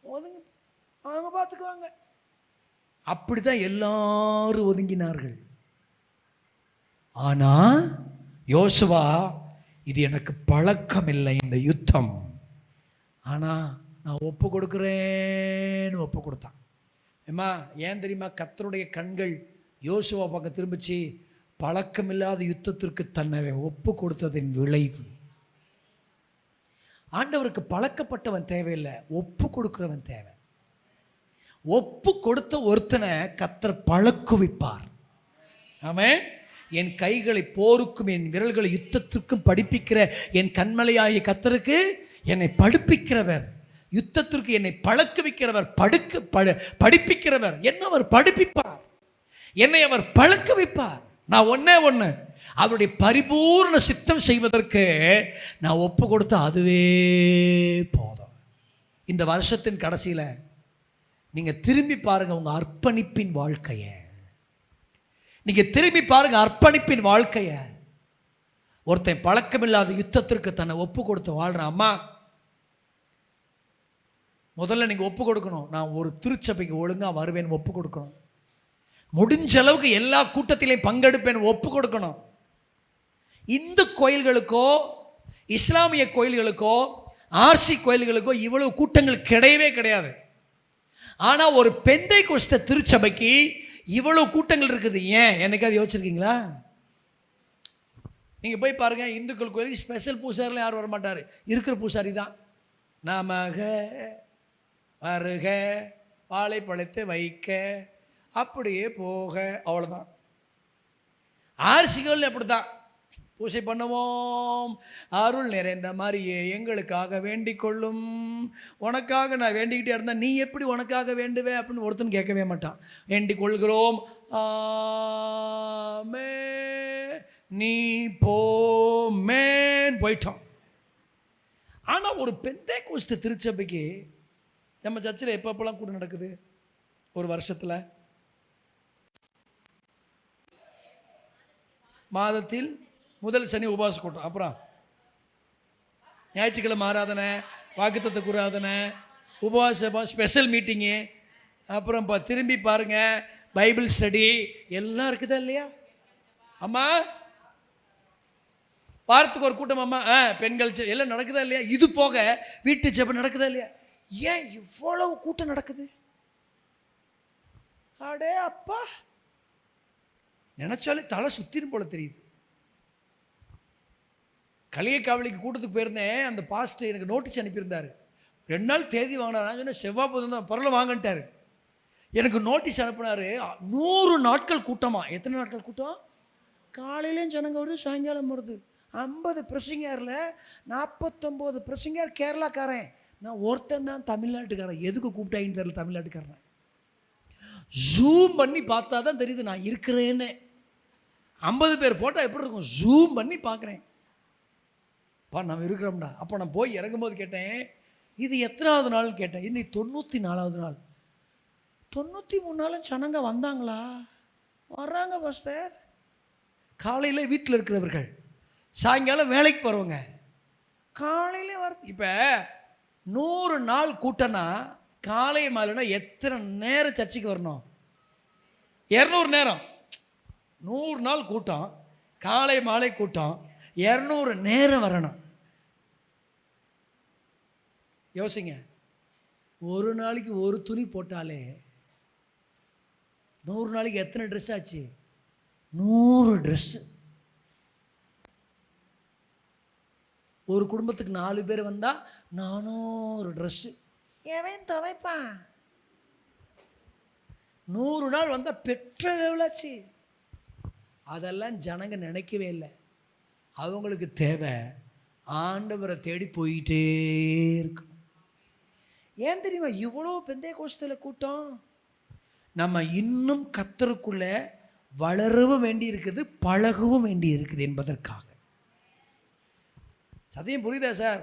S1: ஒதுங்க, அவங்க பார்த்துக்குவாங்க. அப்படித்தான் எல்லாரும் ஒதுங்கினார்கள். ஆனா யோசுவா, இது எனக்கு பழக்கம் இல்லை இந்த யுத்தம், ஆனா நான் ஒப்பு கொடுக்குறேன்னு ஒப்பு கொடுத்தான். ஏம்மா ஏன் தெரியுமா? கர்த்தருடைய கண்கள் யோசுவா பக்கம் திரும்பிச்சு. பழக்கமில்லாத யுத்தத்திற்கு தன்னை ஒப்பு கொடுத்ததின் விளைவு. ஆண்டவருக்கு பழக்கப்பட்டவன் தேவையில்லை, ஒப்பு கொடுக்கிறவன் தேவை. ஒப்பு கொடுத்த ஒருத்தனை கர்த்தர் பழக்குவிப்பார். ஆமென். என் கைகளை போருக்கும் என் விரல்களை யுத்தத்திற்கும் படிப்பிக்கிற என் கண்மலையாகிய கர்த்தருக்கு என்னை படிப்பிக்கிறவர், யுத்தத்திற்கு என்னை பழக்குவிக்கிறவர், படிப்பிக்கிறவர், என்ன அவர் படிப்பிப்பார், என்னை அவர் பழக்க வைப்பார். நான் ஒன்று அவருடைய பரிபூர்ண சித்தம் செய்வதற்கு நான் ஒப்பு கொடுத்த அதுவே போதும். இந்த வருஷத்தின் கடைசியில் நீங்கள் திரும்பி பாருங்கள் உங்கள் அர்ப்பணிப்பின் வாழ்க்கையை. நீங்கள் திரும்பி பாருங்கள் அர்ப்பணிப்பின் வாழ்க்கையை. ஒருத்தன் பழக்கமில்லாத யுத்தத்திற்கு தன்னை ஒப்பு கொடுத்து வாழ்கிறான். அம்மா முதல்ல நீங்கள் ஒப்பு கொடுக்கணும். நான் ஒரு திருச்சபைக்கு ஒழுங்காக வருவேன், ஒப்பு கொடுக்கணும். முடிஞ்ச அளவுக்கு எல்லா கூட்டத்திலையும் பங்கெடுப்பேன், ஒப்பு கொடுக்கணும். இந்து கோயில்களுக்கோ இஸ்லாமிய கோயில்களுக்கோ ஆர்சி கோயில்களுக்கோ இவ்வளவு கூட்டங்கள் கிடையவே கிடையாது. ஆனால் ஒரு பெந்தைக்கோஸ்தே திருச்சபைக்கு இவ்வளவு கூட்டங்கள் இருக்குது. ஏன்? என்னைக்காவது யோசிச்சிருக்கீங்களா? நீங்கள் போய் பாருங்கள், இந்துக்கள் கோயிலுக்கு ஸ்பெஷல் பூசாரிலாம் யாரும் வரமாட்டார், இருக்கிற பூசாரி தான். நமக வருக வாழைப்பழத்தை வைக்க அப்படியே போக, அவ்வளோதான். ஆர்சிகள் அப்படித்தான். பூசை பண்ணுவோம், அருள் நிறைந்த மாதிரியே எங்களுக்காக வேண்டிக் கொள்ளும். உனக்காக நான் வேண்டிக்கிட்டே இருந்தேன், நீ எப்படி உனக்காக வேண்டுவே அப்படின்னு ஒருத்தன் கேட்கவே மாட்டான். வேண்டிக் கொள்கிறோம், ஆமே நீ போமேன் போயிட்டான். ஆனால் ஒரு பெந்தேகோஸ்து திருச்சபைக்கு நம்ம சர்ச்சில் எப்பப்பெல்லாம் கூட நடக்குது? ஒரு வருஷத்தில் மாதத்தில் முதல் சனி உபவாச கூட்டம், அப்புறம் ஞாயிற்றுக்கிழமை ஆராதனை, வாக்குத்தத்த ஆராதனை, உபவாச ஸ்பெஷல் மீட்டிங்கு, அப்புறம் திரும்பி பாருங்கள் பைபிள் ஸ்டடி எல்லாம் இருக்குதா இல்லையா? அம்மா வாரத்துக்கு ஒரு கூட்டம், அம்மா பெண்கள் எல்லாம் நடக்குதா இல்லையா? இது போக வீட்டு ஜெபம் நடக்குதா இல்லையா? ஏன் இவ்வளவு கூட்டம் நடக்குது? அடே அப்பா, நினைச்சாலே தலை சுத்திரும் போல தெரியுது. களியக்காவலிக்கு கூட்டத்துக்கு போயிருந்தேன். அந்த பாஸ்டர் எனக்கு நோட்டீஸ் அனுப்பியிருந்தார். 2 நாள் தேதி வாங்கினார். நான் சொன்னேன் செவ்வாய் புதன் தான், பரவாயில்ல வாங்கிட்டார். எனக்கு நோட்டீஸ் அனுப்பினார். 100 நாட்கள் கூட்டமா. எத்தனை நாட்கள் கூட்டம்? காலையிலேயும் ஜனங்க வருது, சாயங்காலம் வருது. 50 பிரசிங்கரில் 49 பிரசிங்கர் கேரளாக்காரன், நான் ஒருத்தன் தான் தமிழ்நாட்டுக்காரன். எதுக்கு கூப்பிட்டாயின்னு தெரியல தமிழ்நாட்டுக்காரன். ஜூம் பண்ணி பார்த்தா தான் தெரியுது நான் இருக்கிறேன்னு. 50 பேர் போட்டால் எப்படி இருக்கும்? ஜூம் பண்ணி பார்க்குறேன், நம்ம இருக்கிறோம்டா. அப்போ நான் போய் இறங்கும்போது கேட்டேன், இது எத்தனாவது நாள்னு கேட்டேன். இன்னைக்கு 94வது நாள். 93 நாளும் ஜனங்க வந்தாங்களா? வர்றாங்க பாஸ்டர். காலையில் வீட்டில் இருக்கிறவர்கள், சாயங்காலம் வேலைக்கு போகிறவங்க, காலையிலே இப்போ 100 நாள் கூட்டம்னா காலை மாலைனா எத்தனை நேரம் சர்ச்சைக்கு வரணும்? 200 நேரம். 100 நாள் கூட்டம், காலை மாலை கூட்டம், 200 நேரம் வரணும். யோசிங்க, ஒரு நாளைக்கு ஒரு துணி போட்டாலே 100 நாளைக்கு எத்தனை ட்ரெஸ் ஆச்சு? 100 ட்ரெஸ்ஸு. ஒரு குடும்பத்துக்கு 4 பேர் வந்தால் 400 ட்ரெஸ்ஸு. எவன் துவைப்பான்? 100 நாள் வந்தால் பெட்ரோல் எவ்வளோச்சு? அதெல்லாம் ஜனங்க நினைக்கவே இல்லை. அவங்களுக்கு தேவை ஆண்டவரை தேடி போயிட்டே இருக்கணும். ஏன் தெரியுமா இவ்வளோ பெந்தேகோஸ்தில் கூட்டம்? நம்ம இன்னும் கர்த்தருக்குள்ள வளரவும் வேண்டி இருக்குது, பழகவும் வேண்டி இருக்குது என்பதற்காக. சத்தியம் புரியுதா சார்?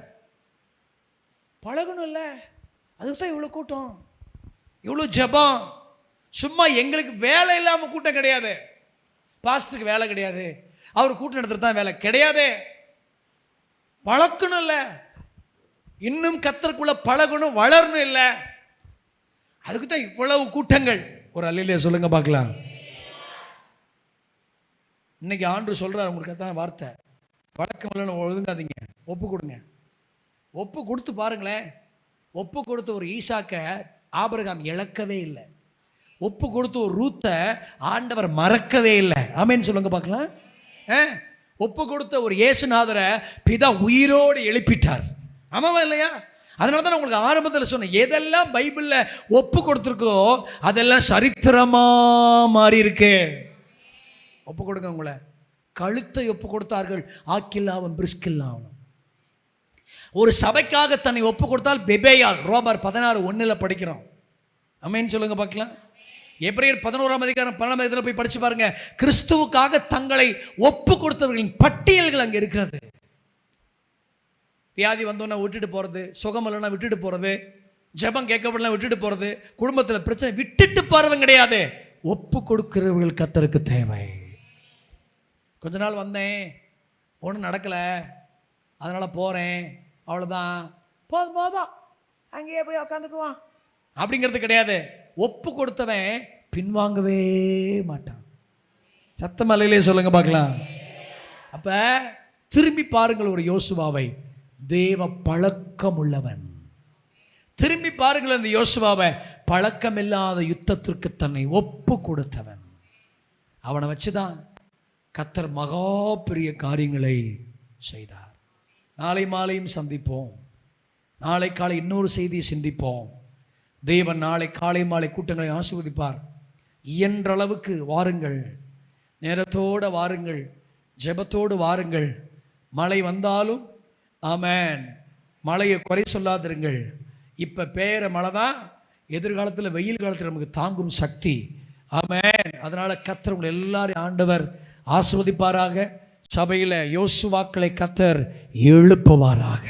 S1: பழகணும்ல, அதுக்கு தான் இவ்வளோ கூட்டம், இவ்வளோ ஜெபம். சும்மா எங்களுக்கு வேலை இல்லாமல் கூட்டம் கிடையாது. பாஸ்டருக்கு வேலை கிடையாது, அவர் கூட்டம் நடத்துறது தான் வேலை கிடையாது. பழக்கணும் இல்லை, இன்னும் கர்த்தருக்குள்ள பழகணும், வளரணும் இல்லை, அதுக்கு தான் இவ்வளவு கூட்டங்கள். ஒரு அல்லேலூயா சொல்லுங்க பார்க்கலாம். இன்னைக்கு ஆண்டவர் சொல்றார் உங்களுக்கு அதான் வார்த்தை, வழக்கம் இல்லைன்னு ஒழுங்காதீங்க, ஒப்பு கொடுங்க. ஒப்பு கொடுத்து பாருங்களேன். ஒப்பு கொடுத்த ஒரு ஈசாக்க ஆபிரகாம் இழக்கவே இல்லை. ஒப்பு கொடுத்த ஒரு ரூத்தை ஆண்டவர் மறக்கவே இல்லை. ஆமேன்னு சொல்லுங்க பார்க்கலாம். ஒப்பு கொடுத்த ஒரு இயேசுநாதரை பிதா உயிரோடு எழுப்பிட்டார். ஆமாவா இல்லையா? அதனால தான் உங்களுக்கு ஆரம்பத்தில் சொன்னேன், எதெல்லாம் பைபிளில் ஒப்பு கொடுத்துருக்கோ அதெல்லாம் சரித்திரமாக மாறி இருக்கு. ஒப்பு கொடுங்க. உங்களை கழுத்தை ஒப்பு கொடுத்தார்கள் ஆக்கில்லாவும் பிரிஸ்கில்லாவும். ஒரு சபைக்காக தன்னை ஒப்பு கொடுத்தால் பெபேயால், ரோமர் 16:1 படிக்கிறோம். ஆமென் சொல்லுங்க பார்க்கலாம். எபிரேயர் 11:12 போய் படிச்சு பாருங்க. கிறிஸ்துவுக்காக தங்களை ஒப்பு கொடுத்தவர்களின் பட்டியல்கள் அங்கே இருக்கிறது. வியாதி வந்தோன்னா விட்டுட்டு போகிறது, சுகம் இல்லைன்னா விட்டுட்டு போகிறது, ஜெபம் கேட்கப்படலாம் விட்டுட்டு போகிறது, குடும்பத்தில் பிரச்சனை விட்டுட்டு போகிறவங்க கிடையாது, ஒப்பு கொடுக்கிறவர்கள் கர்த்தருக்கு தேவை. கொஞ்ச நாள் வந்தேன், ஒன்றும் நடக்கலை, அதனால் போகிறேன், அவ்வளோதான், போதும் போதும் அங்கேயே போய் உக்காந்துக்குவான் அப்படிங்கிறது கிடையாது. ஒப்பு கொடுத்தவன் பின்வாங்கவே மாட்டான். சத்தமலையிலே சொல்லுங்க பார்க்கலாம். அப்ப திரும்பி பாருங்கள் ஒரு யோசுவாவை, தேவ பழக்கம் உள்ளவன். திரும்பி பாருங்கள் அந்த யோசுவாவை, பழக்கமில்லாத யுத்தத்திற்கு தன்னை ஒப்பு கொடுத்தவன். அவனை வச்சுதான் கர்த்தர் மகா பெரிய காரியங்களை செய்தார். நாளை மாலையும் சந்திப்போம். நாளை காலை இன்னொரு செய்தியை சிந்திப்போம். தேவன் நாளை காலை மாலை கூட்டங்களை ஆசீர்வதிப்பார். இயன்ற அளவுக்கு வாருங்கள், நேரத்தோடு வாருங்கள், ஜெபத்தோடு வாருங்கள். மழை வந்தாலும் ஆமென், மழையை குறை சொல்லாதிருங்கள். இப்போ பெய்கிற மழை தான் எதிர்காலத்தில் வெயில் காலத்தில் நமக்கு தாங்கும் சக்தி. ஆமென். அதனால் கர்த்தர் உங்களை எல்லாரையும் ஆண்டவர் ஆசீர்வதிப்பாராக. சபையில் யோசுவாக்களை கர்த்தர் எழுப்புவாராக.